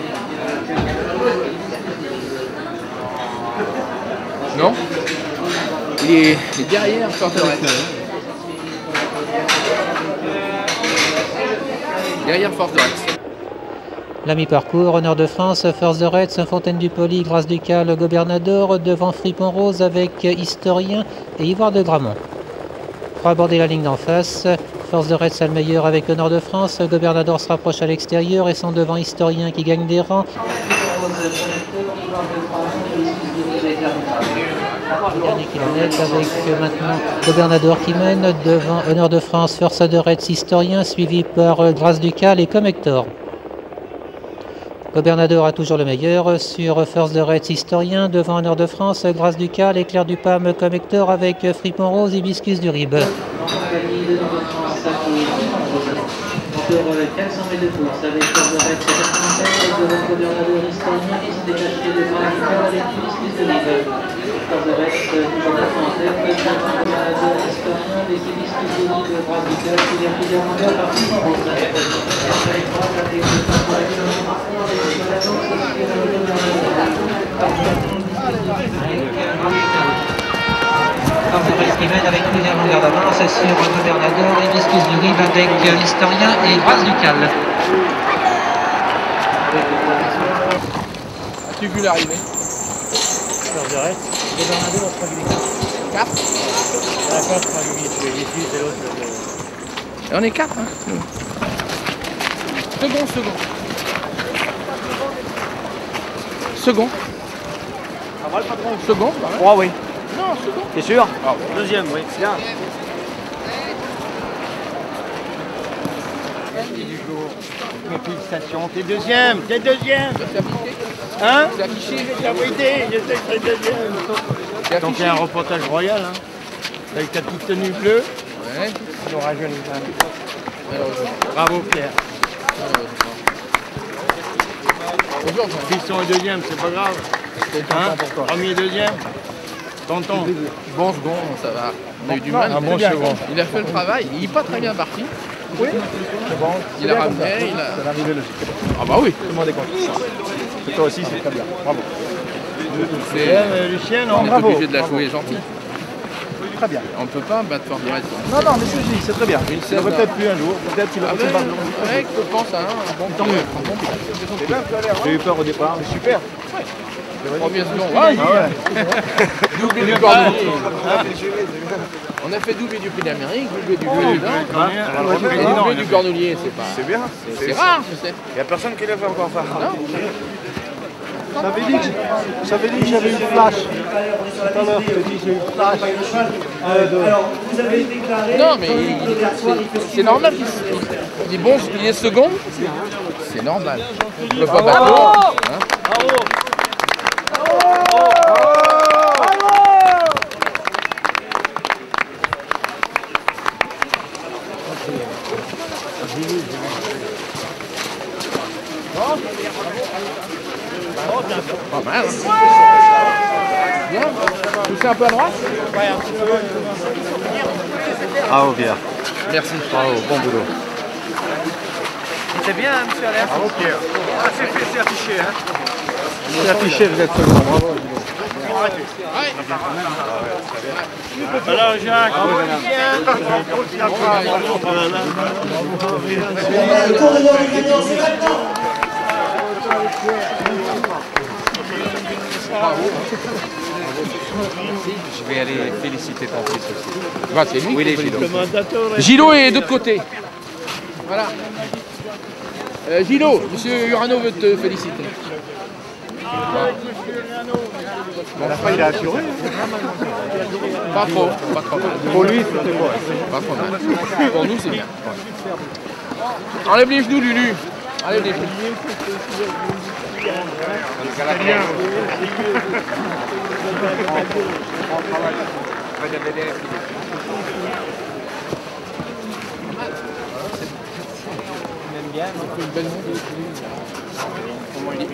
Non? Il est derrière Forteresse. Derrière Forteresse. La mi-parcours, Honneur de France, First the Reds, Fontaine du Poli, Grâce Ducal, Gobernador, devant Fripon Rose avec Historien et Ivoire de Gramont. Pour aborder la ligne d'en face, First the Reds a le meilleur avec Honneur de France, Gobernador se rapproche à l'extérieur et sont devant Historien qui gagne des rangs. Dernier kilomètre avec maintenant Gobernador qui mène devant Honneur de France, First the Reds, Historien suivi par Grâce Ducal et Comector. Gobernador a toujours le meilleur sur First the Reds, Historien, devant Honneur de France, Grâce Ducal, Éclair du Pam, Comector avec Fripon Rose, Hibiscus du Rib. Encore 400 mètres de course avec First the Reds, devant Gobernador, Historien, qui sont détachés de Grâce Ducal avec Hibiscus du Rib. First the Reds, toujours en tête, Gobernador, Historien, avec Hibiscus du Rib, Grâce Ducal, qui vient plusieurs longueurs par Fripon Rose. Qui mène avec plusieurs longueurs d'avance sur Gobernador, Hibiscus du Rib avec l'Historien et Grâce Ducal. As-tu vu l'arrivée? Gobernador, 3 minutes. 4? La 4, 3 minutes, les 6 et l'autre. Et on est 4, hein? Second. Ça va le patron? Second? 3, oui. Non, second. T'es sûr? Ah, deuxième, oui. Bien. Mes félicitations. T'es deuxième. Hein? C'est affiché. J'ai abrité, je sais que t'es deuxième. Donc il y a un reportage royal, hein? Avec ta petite tenue bleue. Ouais. Ils ont rajeuni ça. Bravo Pierre. Bonjour. Fiston est deuxième, c'est pas grave. Hein? Premier et deuxième. Tonton. Bon second, ça va. On a eu du mal. Un bon second. Il a fait le travail. Il n'est pas très bien parti. Oui. C'est bon. Il a ramené. C'est l'arrivée logique. Ah bah oui. Tout le monde est content. Et toi aussi, c'est très bien. Bravo. Lucien, on est obligé de la jouer gentille. Très bien. On ne peut pas battre Forteresse. Non, mais c'est très bien. Il aurait peut-être pu un jour. Peut-être qu'il aurait pu battre. Ouais, je pense à un bon tant mieux. C'est bien, j'ai eu peur au départ. C'est super. Premier second. Doublé du Cornulier. On a fait doublé du prix d'Amérique, doublé du doublé du Cornulier, c'est pas. C'est bien. C'est rare, je sais. Il n'y a personne qui l'a fait encore faire. Non. J'avais dit que j'avais eu flash. Tout à l'heure, je t'ai dit j'ai eu flash. Alors, vous avez déclaré. Non, mais c'est normal qu'il dit bon, il est second. C'est normal. On ne peut pas battre l'autre. Pas mal. Bien. Poussez un peu à droite. Bravo Pierre. Merci. Bravo, bon boulot. C'est bien, hein, monsieur Alain. Bravo Pierre. Ah, c'est affiché, hein. C'est affiché, vous êtes second. Bravo. Alors, Jacques, Le tour de l'heure du gagnant, c'est maintenant. Je vais aller féliciter ton fils aussi. Bah, c'est lui. Oui, les Gilo. Gilo est de l'autre côté. Voilà. Gilo, monsieur Urano veut te féliciter. À la fin, il a assuré. Pas trop mal. Pour lui, c'était quoi? Pas trop mal. Pour nous, c'est bien. Enlève les genoux, Lulu. Enlève les genoux.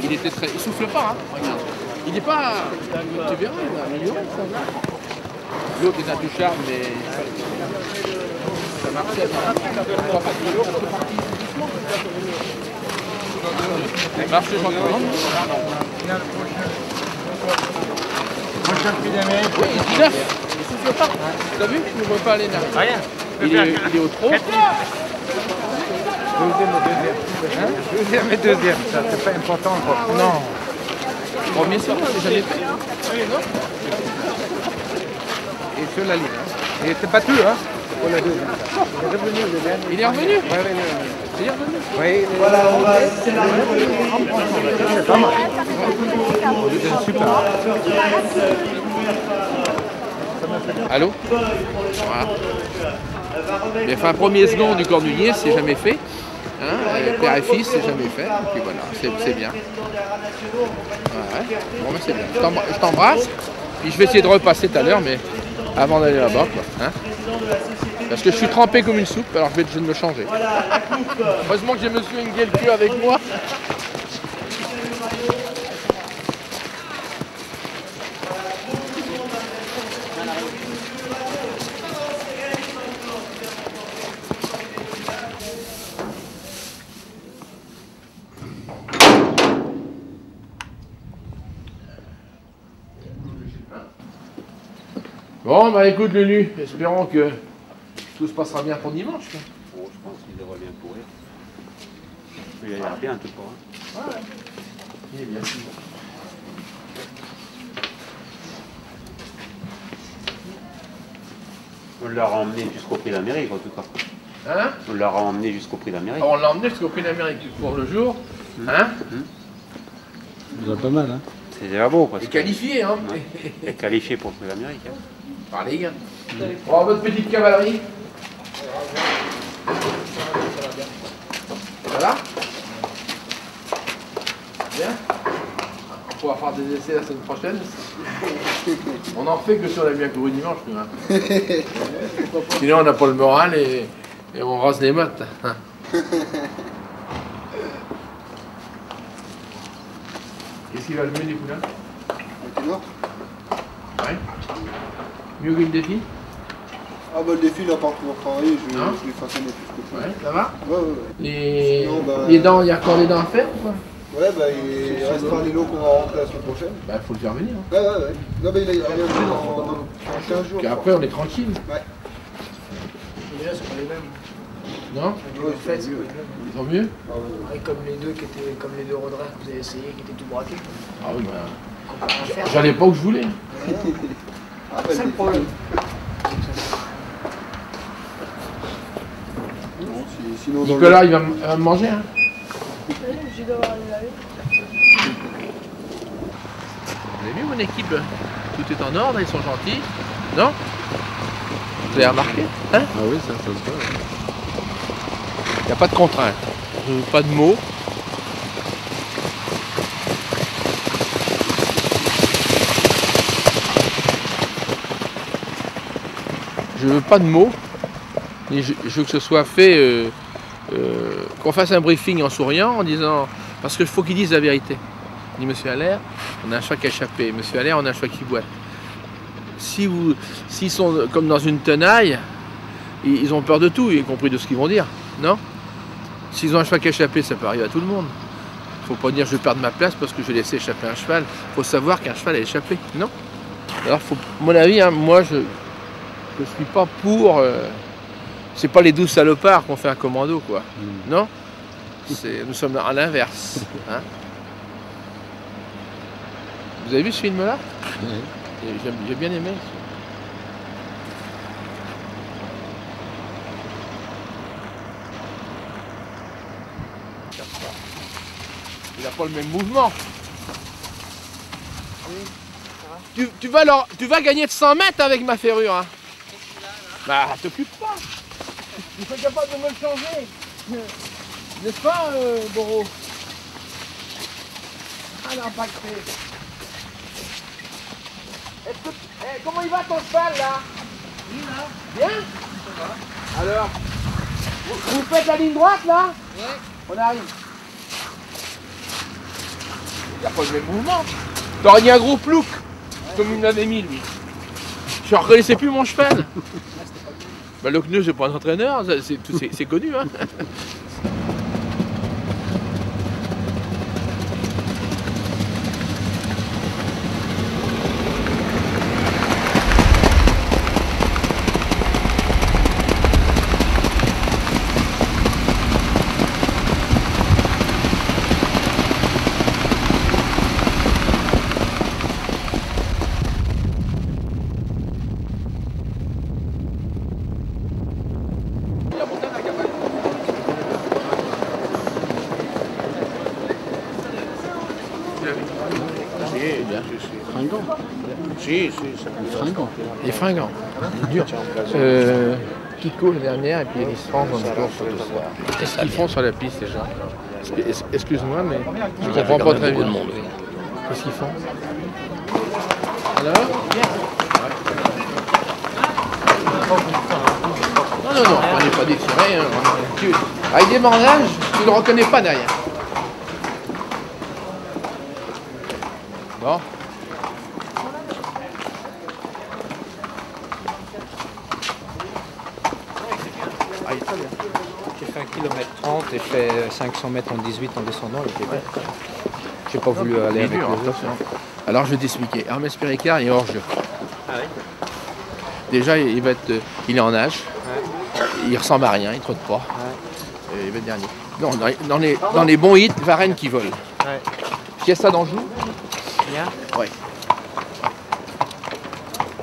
Il était très. Il souffle pas, hein. Regarde. Il n'est pas. Tu verras, il a amélioré ça. L'autre est intouchable, mais ça marchait. Ça marche gentiment. Prochain prix d'Amérique. Oui, il est neuf. Il souffle pas. Tu as vu? Je ne vois pas les nerfs. Rien. Il est au trot. Deuxième et deuxième, ça c'est pas important encore. Non. Premier sur c'est jamais fait. Non. Et sur la ligne. Il était battu, hein, pour la deuxième. Il est revenu, le dernier. Il est revenu? Oui, oui, Il est revenu? oui. Voilà, on va scénariser pour les C'est pas mal. C'est super. Allô? Voilà. Mais enfin, premier second du cornulier, c'est jamais fait. Hein, père et fils, c'est jamais fait. Et puis voilà, c'est bien. Ouais. Bon, ben c'est bien. Je t'embrasse. Puis je vais essayer de repasser tout à l'heure, mais avant d'aller là-bas, quoi. Hein. Parce que je suis trempé comme une soupe, alors je vais obligé de me changer. Heureusement que j'ai monsieur Engelke avec moi. Bon, bah écoute Lulu, espérons que tout se passera bien pour dimanche. Quoi. Oh, je pense qu'il devrait bien courir. Il a l'air bien tout pour. Ouais. Il est bien. On l'a emmené jusqu'au prix d'Amérique en tout cas. Hein? On l'a emmené jusqu'au prix d'Amérique. On l'a emmené jusqu'au prix d'Amérique pour le jour. Hein? Vous avez pas mal, hein? C'est déjà beau parce que. Qualifié, hein? Il est qualifié pour le prix d'Amérique. Hein. Par les gars. Bon, votre petite cavalerie. Ça va? Bien? On pourra faire des essais la semaine prochaine. On en fait que si on a bien couru dimanche, nous. Hein. Sinon, on n'a pas le moral et on rase les maths. Qu'est-ce qui va le mieux des poulains? Ouais. Mieux que le défi? Ah bah le défi il a pas encore travaillé, je l'ai façonné plus que ça. Ouais, ça va? Ouais. Sinon, Les dents, il y a encore des dents à faire ou pas? Ouais, bah il restera les lots qu'on va rentrer la semaine prochaine. Bah faut le faire venir. Hein. Ouais. Non mais il revient dans 15 jours. Après on est tranquille. Ouais. Déjà c'est pas les mêmes. Non? Ils sont mieux? Comme les deux Rodrères que vous avez essayé, qui étaient tout braqués. Ah oui, bah. J'en ai pas où je voulais. C'est ça le problème. Sinon, Nicolas, il va me manger. Hein. Je dois aller laver. Vous avez vu mon équipe? Tout est en ordre, ils sont gentils. Non? Vous avez remarqué? Hein? Ah oui, ça se voit. Il n'y a pas de contrainte, pas de mots. Je veux pas de mots, mais je veux que ce soit fait, qu'on fasse un briefing en souriant, en disant, parce qu'il faut qu'ils disent la vérité. Il dit, monsieur Allaire, on a un choix qui a échappé. Monsieur Allaire, on a un choix qui boite. s'ils sont comme dans une tenaille, ils ont peur de tout, y compris de ce qu'ils vont dire, non? S'ils ont un cheval qui a échappé, ça peut arriver à tout le monde. Faut pas dire je vais perdre ma place parce que j'ai laissé échapper un cheval. Faut savoir qu'un cheval a échappé, non? Alors, à mon avis, hein, moi, je suis pas pour... c'est pas les 12 salopards qu'on fait un commando, quoi. Non? Nous sommes à l'inverse. Hein? Vous avez vu ce film-là? Oui. J'ai bien aimé. Il n'a pas le même mouvement. Tu vas gagner de 100 mètres avec ma ferrure. Hein. Bah, t'occupe pas. Tu serais capable de me le changer. N'est-ce pas, Boro? Ah, l'impacté. Comment il va ton cheval, là? Bien? Alors, vous faites la ligne droite, là? Oui. On arrive. Il n'y a pas le même mouvement. T'aurais dit un gros plouc, comme il m'avait mis, lui. Je ne reconnaissais plus mon cheval. Bah, le Kneu, c'est pas un entraîneur, c'est connu. Hein. Il est fringant. Il est dur. Kiko la dernière et puis Elis France dans le cours. Qu'est-ce qu'ils font sur la piste déjà? Excuse-moi, mais je ne comprends pas très bien. Qu'est-ce qu'ils font? Alors? Non, on n'est pas déchiré. Hein. Avec des bandages, tu ne le reconnais pas derrière. Bon. Ah, il est très bien. J'ai fait 1 km 30 et fait 500 mètres en 18 en descendant, il était bien. J'ai pas voulu aller avec les autres. Alors je vais t'expliquer. Hermès Péricard est hors jeu. Ah oui. Déjà, il est en âge. Ouais. Il ressemble à rien, il trotte pas. Ouais. Il va être dernier. Non, dans les bons hits, Varenne qui vole. Ouais. Fiesta d'Anjou. Bien. Ouais.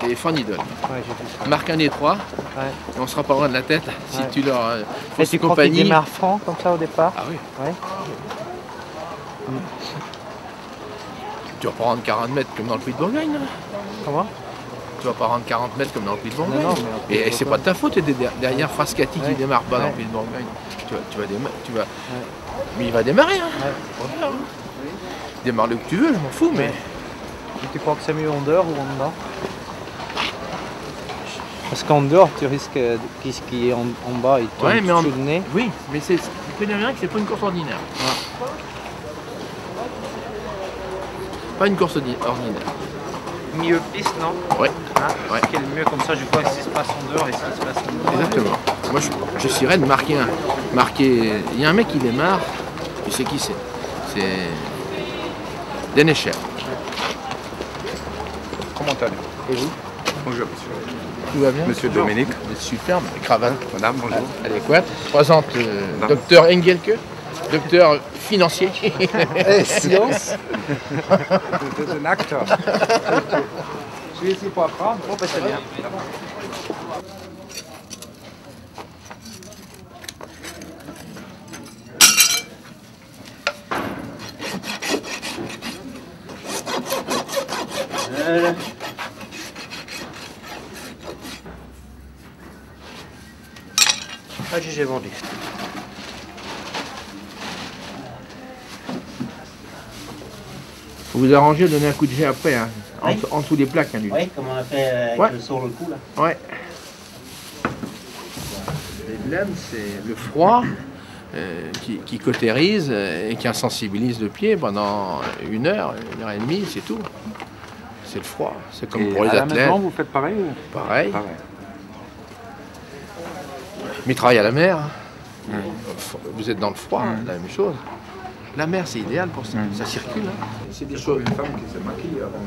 Et Fanny Donne. Ouais, marque un des trois. Ouais. Et on sera pas loin de la tête si tu leur fais tu compagnie. Tu démarres franc comme ça au départ? Ah oui. Ouais. Tu vas pas rendre 40 mètres comme dans le Puy de Bourgogne. Là. Comment? Tu vas pas rendre 40 mètres comme dans le Puy de Bourgogne. Non, et c'est pas de ta faute, derrière Frascati qui démarre pas dans le Puy de Bourgogne. Tu vas mais il va démarrer. Hein. Ouais. Démarre le que tu veux, je m'en fous, mais... Tu crois que c'est mieux en dehors ou en dedans? Parce qu'en dehors, tu risques ce qui est en bas, il tombe sous le nez. Oui, mais tu connais bien que c'est pas une course ordinaire. Ouais. Pas une course ordinaire. Milieu piste, non? Oui. Ah, ouais. Ce qui est le mieux, comme ça, je vois ce qui se passe en dehors et ce qui se passe en dehors. Exactement. Moi, j'essaierais de marquer Il y a un mec qui démarre, tu sais qui c'est? C'est Denecher. Comment allez-vous? Et vous? Bonjour, monsieur. Tout va bien? Monsieur Dominique. Superbe, cravate. Madame, bonjour. Adéquate. Présente docteur Engelke, docteur financier. Science. C'est un acteur. Je suis ici pour apprendre. Bon, bah, c'est bien. Ah, j'ai vendu. Vous vous arrangez de donner un coup de jet après, hein, oui. en dessous des plaques. Hein, oui, comme on a fait avec sur le coup là. Ouais. Les blêmes, c'est le froid qui cautérise et qui insensibilise le pied pendant 1 heure, 1 heure et demie, c'est tout. c'est le froid. C'est comme Et pour les à la athlètes. maison, vous faites pareil ou... Pareil. Mais ils travaillent à la mer. Vous êtes dans le froid, la même chose. La mer, c'est idéal pour ça. Ça circule. C'est des choses. Une femme qui se maquille avant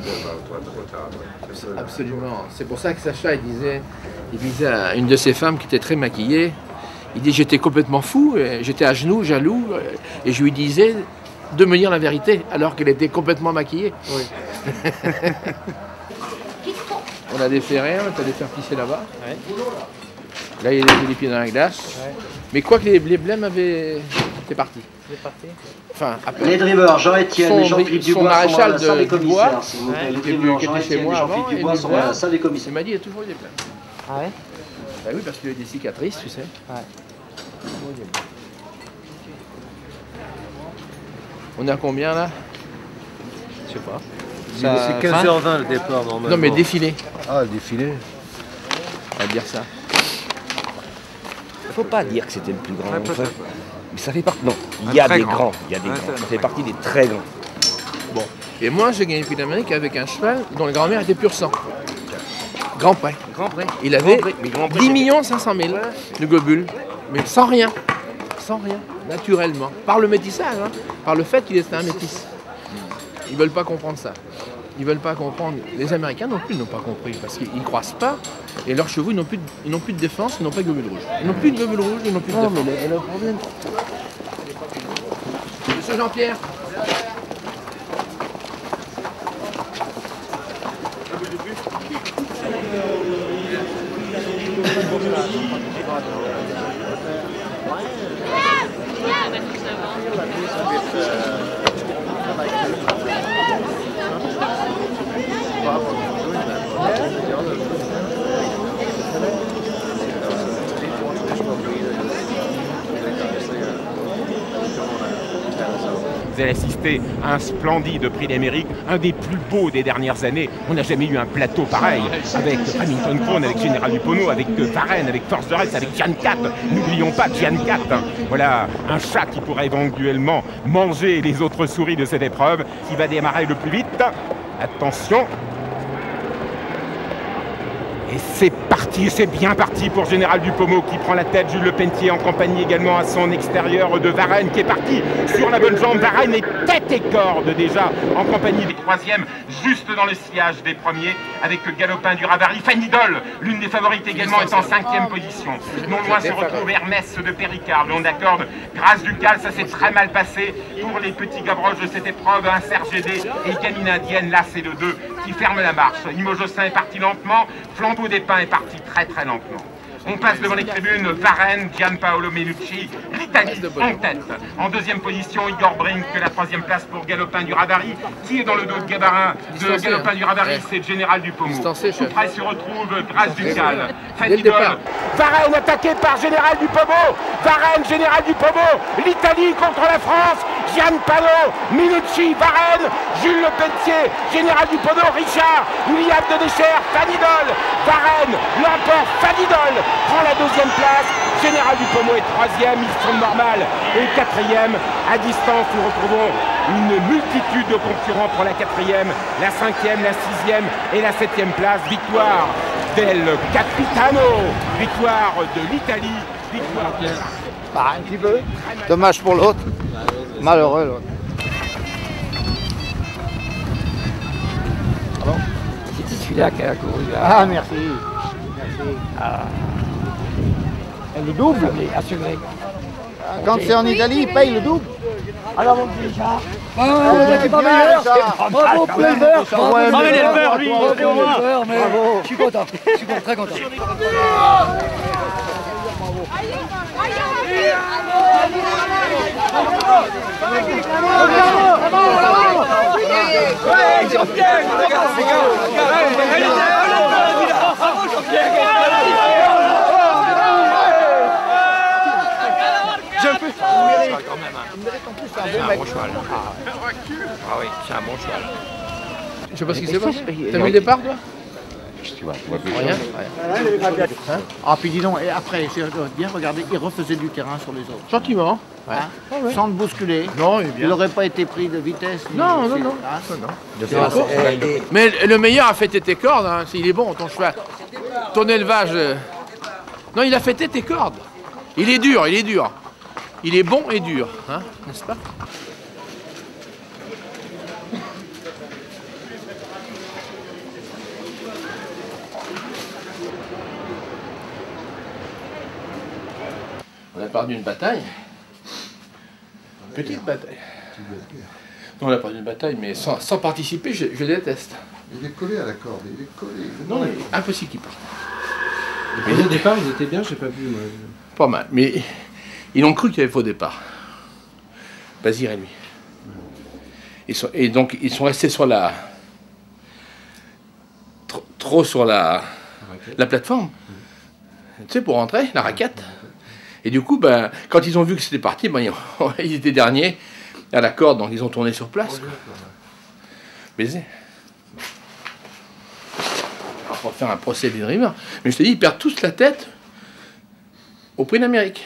de retard. Absolument. C'est pour ça que Sacha, il disait à une de ses femmes qui était très maquillée, il dit j'étais complètement fou, j'étais à genoux, jaloux, et je lui disais de me dire la vérité, alors qu'elle était complètement maquillée. Oui. On a des ferrets, on a des fers plissés là-bas. Ouais. Là, il y a les pieds dans la glace. Ouais. Mais quoi que les blêmes avaient... C'est parti. C'est parti. Enfin, après, les drivers Jean-Étienne et Jean-Philippe Dubois sont à la salle des commissaires. Ouais. Les drivers Jean-Étienne et Jean-Philippe Dubois sont à la salle des commissaires. Il m'a dit il y a toujours eu des blêmes. Ah ouais? Bah oui, parce qu'il y a des cicatrices, tu sais. Ouais. On est à combien là? Je sais pas. C'est 15h20 le départ normalement. Non mais défilé. Ah, défilé. On va dire ça. Il ne faut pas dire que c'était le plus grand. Mais ça fait partie. Non, il y a des grands. Il y a des grands. Ça fait partie des très grands. Bon. Et moi, j'ai gagné le prix d'Amérique avec un cheval dont le grand-mère était pur sang. Grand prix. Il avait 10 500 000 de globules, mais sans rien. Sans rien, naturellement. Par le métissage, hein, par le fait qu'il était un métis. Ils ne veulent pas comprendre ça. Ils ne veulent pas comprendre. Les Américains non plus n'ont pas compris, parce qu'ils ne croisent pas, et leurs chevaux, ils n'ont plus de défense, ils n'ont pas de globules rouges. Ils n'ont plus de globules rouges, ils n'ont plus de défense. Mais le problème... Monsieur Jean-Pierre. Vous allez assister à un splendide prix d'Amérique, un des plus beaux des dernières années. On n'a jamais eu un plateau pareil, avec Hamilton Crown, avec Général Duponeau, avec Varenne, avec Force de Reste, avec Gian 4. N'oublions pas Gian 4. Voilà un chat qui pourrait éventuellement manger les autres souris de cette épreuve, qui va démarrer le plus vite. Attention. Et c'est parti, c'est bien parti pour Général Dupomeau qui prend la tête. Jules Lepentier en compagnie également à son extérieur de Varenne qui est parti sur la bonne jambe. Varenne est tête et corde déjà en compagnie des troisièmes, juste dans le sillage des premiers avec Galopin du Ravary. Fanidol, l'une des favorites également, est en 5e position. Non loin se retrouve Hermès de Péricard. On accorde Grâce Ducal, ça s'est très mal passé pour les petits gavroches de cette épreuve. Un Serge Gédé et Camille Indienne, là c'est le 2 qui ferme la marche. Imogossin est parti lentement. Flambeau des Pins est parti très lentement. On passe devant les tribunes, Varenne, Gianpaolo Menucci, l'Italie en tête. En 2e position, Igor Brink, la 3e place pour Galopin du Ravary. Qui est dans le dos de Gabarin de Galopin du Ravary? C'est Général Dupomeau. Tout près se retrouve Grâce Ducal. Fanidol. Varenne attaqué par Général Dupomeau. Varenne, Général Dupomeau. L'Italie contre la France. Gianpaolo Menucci, Varenne, Jules Lepentier, Général Dupomeau, Richard, William de Deschères, Fanidol. Varenne l'emporte, Fanidol prend la 2e place, Général Dupomeau est 3e, il semble normal, et 4e. À distance, nous retrouvons une multitude de concurrents pour la 4e, la 5e, la 6e et la 7e place. Victoire del Capitano, victoire de l'Italie, victoire de... Un petit peu. Dommage pour l'autre. Malheureux l'autre. C'est celui-là qui a couru là. Ah, merci. Merci. Ah. Et le double. Assuré. Quand c'est en Italie, il paye le double. Alors mon petit Richard. C'est pas meilleur. Bravo pour l'éleveur. Bravo l'éleveur, lui. Bravo. Je suis content. Je suis très content. C'est un bon cheval. Ah oui, c'est un bon cheval. Je sais pas ce qui s'est passé. T'as vu le départ, toi? Tu vois plus Rien. Hein? Ah, puis dis donc, et après, si je dois bien regarder, il refaisait du terrain sur les autres. Gentiment. Hein? Ouais. Sans le bousculer. Non, il n'aurait pas été pris de vitesse. Non. Mais le meilleur a fêté tes cordes, hein. Il est bon ton cheval. Ton élevage. Non, il a fêté tes cordes. Il est dur. Il est bon et dur, hein, n'est-ce pas? On a perdu une bataille. Petite bataille. Non, on a perdu une bataille, mais sans participer, je déteste. Il est collé à la corde, il est collé. Non, mais impossible qu'il parte. Mais au départ, ils étaient bien, j'ai pas vu. Moi. Pas mal, mais ils ont cru qu'il y avait faux départ. Bazir et lui. Et donc, ils sont restés sur la... Trop sur la plateforme. Tu sais, pour rentrer, la raquette. Et du coup, ben, quand ils ont vu que c'était parti, ben, ils étaient derniers à la corde, donc ils ont tourné sur place. Quoi. Baiser. Alors, pour faire un procès des drivers. Mais je te dis, ils perdent tous la tête au Prix d'Amérique.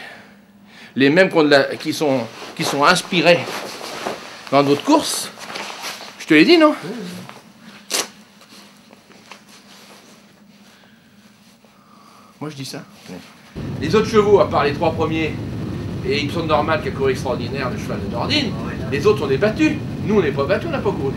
Les mêmes qui sont inspirés dans d'autres courses. Je te l'ai dit, non? Moi, je dis ça. Les autres chevaux, à part les 3 premiers, et il me semble normal qu'à couru extraordinaire, le cheval de Nordine, les autres, on est battus. Nous, on n'est pas battus, on n'a pas couru.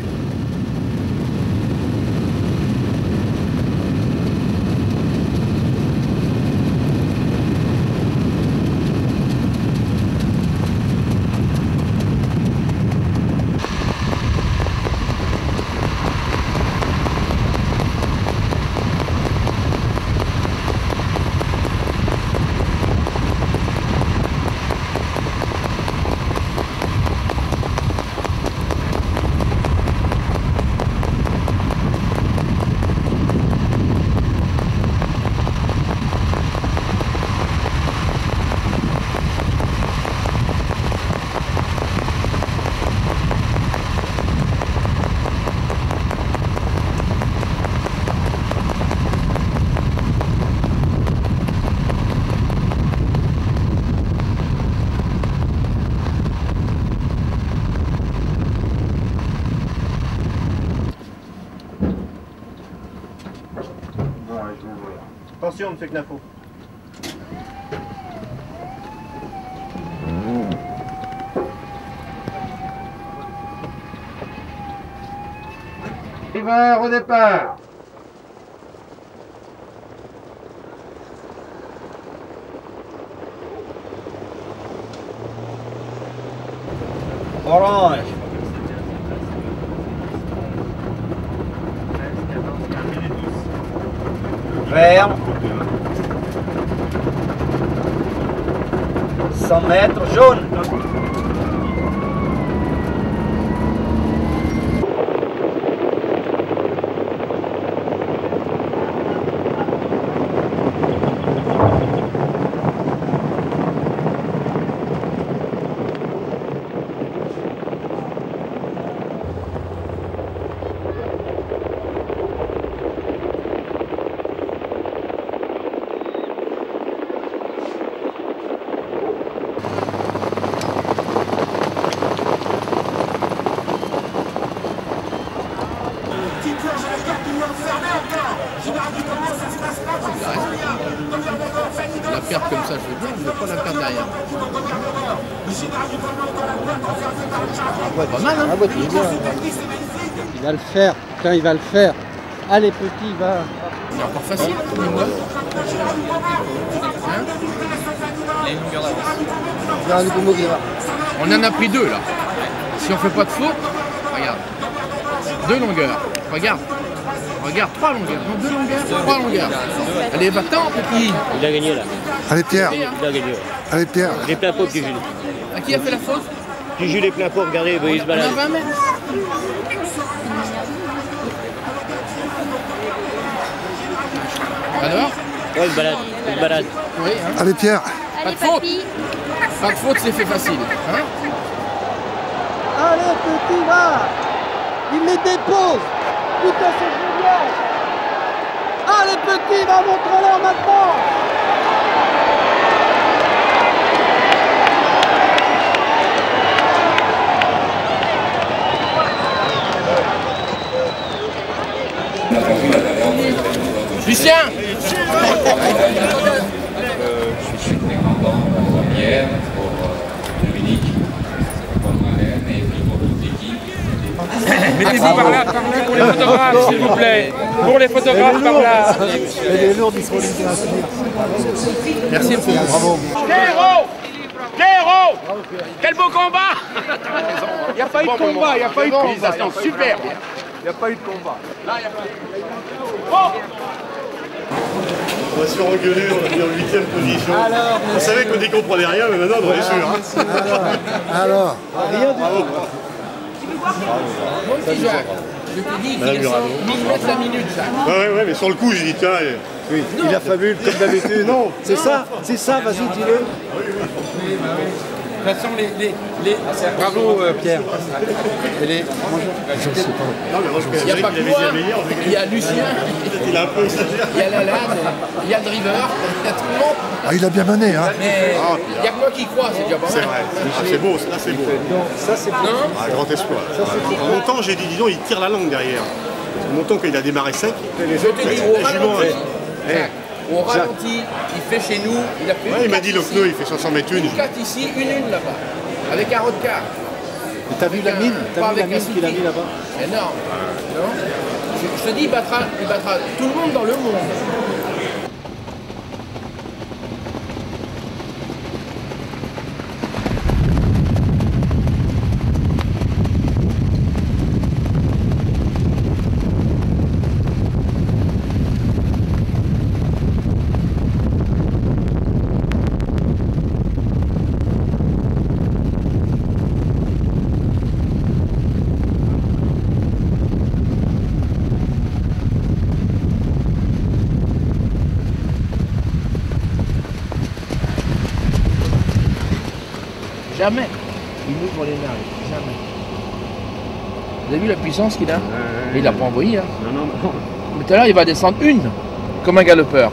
Attention, monsieur Knafo. River au départ. Orange. Vert. 100 mètres, jaune. La perte comme ça, je veux bien, je ne veux pas la perdre derrière. Pas mal, hein? Il va le faire, putain, il va le faire. Allez, petit, va. C'est encore facile, comme moi. Hein? Il y a une longueur d'avance. On en a pris 2 là. Si on fait pas de faute, regarde. 2 longueurs. Regarde. Regarde, 3 longueurs. Non, 2 longueurs, 3 longueurs. Allez, va-t'en, petit. Il a gagné là. Allez, Pierre. Il a gagné. Ouais. Allez, Pierre. Les pleins pots, Jules. À qui a fait la faute? Jules, les pleins pots, regardez, il se balade. On a 20 mètres. Alors? Ouais, il se balade. Il se balade. Oui, hein. Allez, Pierre. Pas de faute. Pas de faute, c'est fait facile. Hein? Allez, petit, va. Il met des pauses. Putain, c'est génial. Allez petit, va montre-leur maintenant. Lucien. Je suis très content pour Pierre, pour Dominique, pour moi-même et puis pour toute l'équipe. Mettez-vous par là, pour les photographes, s'il vous plaît. Pour les photographes, par là. Elle est lourde, il faut les Merci, bravo. Pierrot! Pierrot! Quel beau combat! Il n'y a pas eu de combat, il n'y a pas eu de combat. Super! Il n'y a pas eu de combat. Là, il n'y a pas eu de combat. On va se faire engueuler, on est en 8ème position. Alors, on savait qu'on n'y comprenait rien, mais maintenant on est sûr. Hein. Alors, rien du tout. Je te dis qu'il est 100 mètres la minute, ça. Ouais, mais sur le coup, j'ai dit, tiens, oui, il a fabule comme d'habitude. Non, c'est ça, vas-y, dis-le. De toute façon, bravo Pierre. Il n'y a pas que moi, il y a Lucien, il y a Lalade, il y a le driver, il y a tout le monde. Ah, il a bien mené, hein. Mais il n'y a que moi qui crois, c'est déjà pas mal. C'est vrai, c'est beau, là c'est beau. Ça c'est beau. Grand espoir. En montant, j'ai dit, dis donc, il tire la langue derrière. En montant, quand il a démarré sec, je te dis, au ralenti, il fait chez nous, il a fait il m'a dit le pneu, il fait 500 mètres une. 4 ici, une là-bas, avec un rodcar. T'as vu la mine qu'il a mis là-bas? Énorme. Je te dis, il battra tout le monde dans le monde. Jamais il ouvre les narines, jamais. Vous avez vu la puissance qu'il a? Il n'a pas envoyé. Hein. Non. Mais tout à l'heure, il va descendre une, comme un galopeur.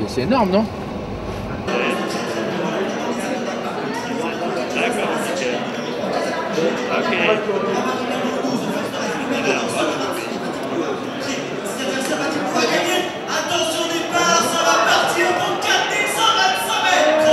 C'est énorme, non? Attention départ, ça va partir pour 4125 mètres.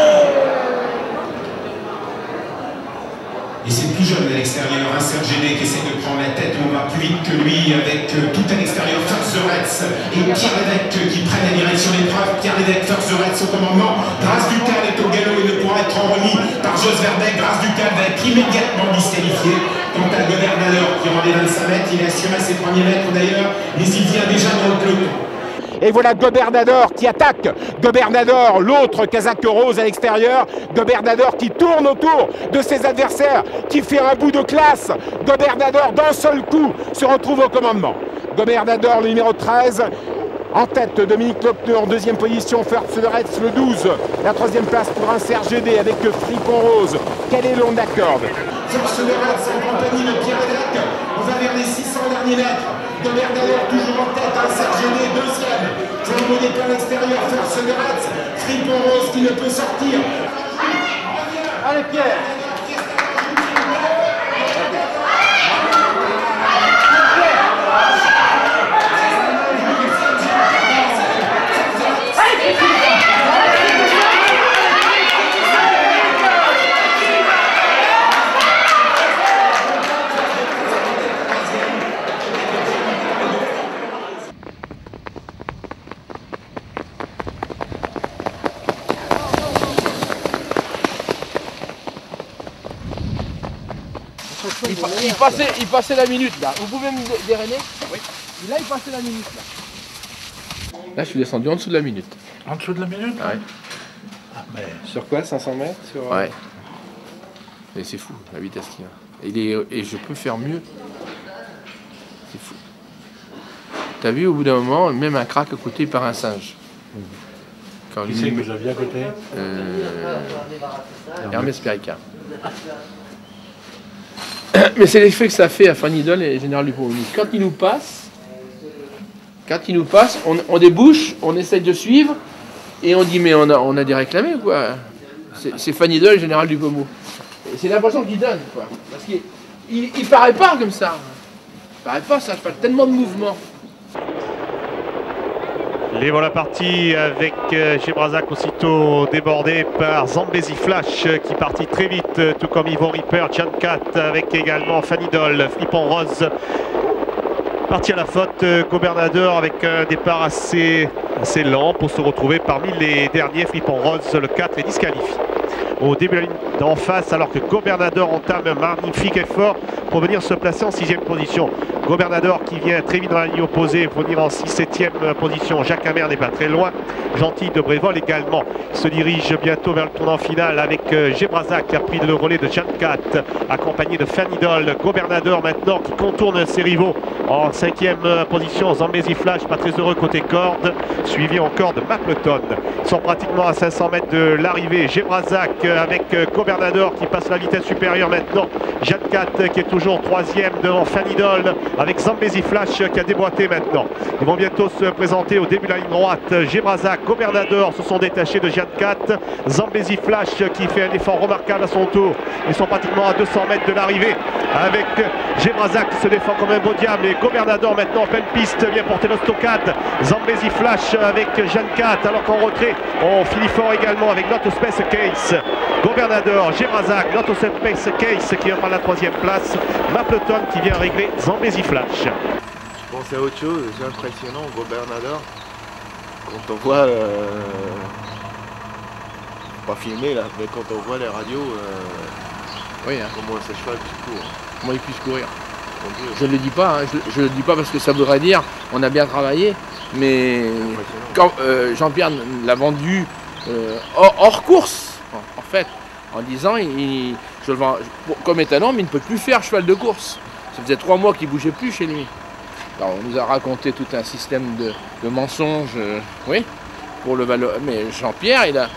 Et c'est le plus jeune à l'extérieur, un Serge Géné qui essaie de prendre la tête, on va plus vite que lui avec tout à l'extérieur, First the Reds et Pierre Lévesque qui prennent la direction de l'épreuve. Pierre Lévesque, First the Reds au commandement. Grâce Ducal est au galop et ne pourra être remis par Jos Verbeek. Grâce Ducal va être immédiatement disqualifié. Quant à Gobernador qui rend les 25 mètres, il a assuré ses premiers mètres d'ailleurs, mais il vient déjà dans le peloton. Et voilà Gobernador qui attaque. Gobernador, l'autre casaque rose à l'extérieur. Gobernador qui tourne autour de ses adversaires, qui fait un bout de classe. Gobernador, d'un seul coup, se retrouve au commandement. Gobernador, le numéro 13. En tête, Dominique Lopner en deuxième position, First the Reds le 12. La troisième place pour un Serge Géné avec Fripon Rose. Quel est long d'accord? First the Reds en compagnie de Pierre Lévesque. On va vers les 600 derniers mètres. Gobernador toujours en tête, un Serge Géné deuxième. Jean Monnet à l'extérieur, First the Reds. Fripon Rose qui ne peut sortir. Allez Pierre. Il passait la minute là. Vous pouvez me dérainer? Oui. Là, il passait la minute là. Là, je suis descendu en dessous de la minute. En dessous de la minute? Ouais. Ah, mais... Sur quoi? 500 mètres sur... Ouais. Et c'est fou la vitesse qu'il a. Et je peux faire mieux. C'est fou. T'as vu au bout d'un moment, même un crack à côté par un singe. Qui c'est que vous aviez à côté? Hermès Péricard. Mais c'est l'effet que ça fait à Fanny Doll et Général Dupont. Quand il nous passe, Quand ils nous passent, on débouche, on essaye de suivre, et on dit mais on a des réclamés quoi. C'est Fanny Doll, général du Pommeau. C'est l'impression qu'il donne quoi. Parce qu'il paraît pas comme ça. Il paraît pas, ça fait tellement de mouvements. Les voilà partis avec Gebrazac aussitôt débordé par Zambezi Flash qui partit très vite, tout comme Yvon Ripper, Giancat avec également Fanny Doll, Fripon Rose. Parti à la faute, Gobernador avec un départ assez lent pour se retrouver parmi les derniers. Fripon Rose, le 4, est disqualifié au début de la ligne d'en face, alors que Gobernador entame un magnifique effort pour venir se placer en 6e position. Gobernador qui vient très vite dans la ligne opposée pour venir en 6-7e position. Jacques Amer n'est pas très loin. Gentil de Brévol également. Il se dirige bientôt vers le tournant final avec Gebrazac qui a pris le relais de Giancat, accompagné de Fanny Doll. Gobernador maintenant qui contourne ses rivaux en 5e position. Zambezi Flash, pas très heureux côté corde, suivi encore de Mapleton. Ils sont pratiquement à 500 mètres de l'arrivée. Gebrazac avec Gobernador qui passe la vitesse supérieure maintenant. Giancat qui est toujours 3e devant Fanny Doll, avec Zambezi Flash qui a déboîté maintenant. Ils vont bientôt se présenter au début de la ligne droite. Gebrazac, Gobernador se sont détachés de Giancat. Zambezi Flash qui fait un effort remarquable à son tour. Ils sont pratiquement à 200 mètres de l'arrivée avec Gebrazac qui se défend comme un beau diable. Et Gobernador maintenant en pleine piste vient porter le stockade. Zambezi Flash avec Giancat alors qu'en retrait on finit fort également avec Not Space Case. Gobernador, Gebrazac, Not Space Case qui vient par la 3e place. Mapleton qui vient régler Zambezi Flash. Je pense à autre chose, c'est impressionnant, Gobernador. Quand on voit, pas filmé là, mais quand on voit les radios, oui, hein. Comment ce cheval court. Comment il puisse courir. Je ne le dis pas, hein. Je le dis pas parce que ça voudrait dire on a bien travaillé, mais quand Jean-Pierre l'a vendu hors course, en fait, en disant je le vends comme étalon, mais il ne peut plus faire cheval de course. Ça faisait 3 mois qu'il ne bougeait plus chez lui. Alors, on nous a raconté tout un système de mensonges, oui, pour le valeur. Mais Jean-Pierre, il a...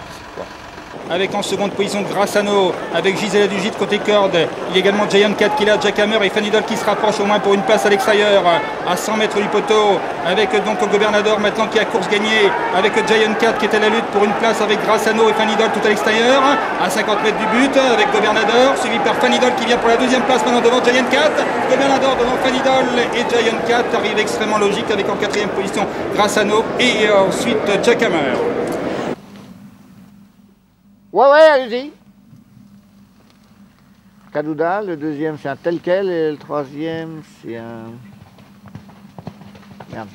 Avec en seconde position Grassano, avec Gisela Dugit côté corde. Il y a également Giancat qui est là, Jack Hammer et Fanny Doll qui se rapprochent au moins pour une place à l'extérieur, à 100 mètres du poteau. Avec donc Gobernador maintenant qui a course gagnée, avec Giancat qui est à la lutte pour une place avec Grassano et Fanny Doll tout à l'extérieur, à 50 mètres du but, avec Gobernador, suivi par Fanny Doll qui vient pour la 2e place maintenant devant Giancat. Gobernador devant Fanny Doll et Giancat arrive extrêmement logique avec en 4e position Grassano et ensuite Jack Hammer. Ouais, allez-y. Kadouda, le 2e c'est un tel quel et le 3e c'est un... Merde.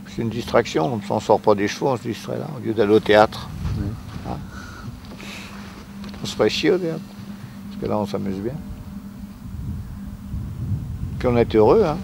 C'est une distraction, on ne s'en sort pas des chevaux, on se distrait là, au lieu d'aller au théâtre. Hein? On se ferait chier au théâtre, parce que là on s'amuse bien. Puis on est heureux, hein.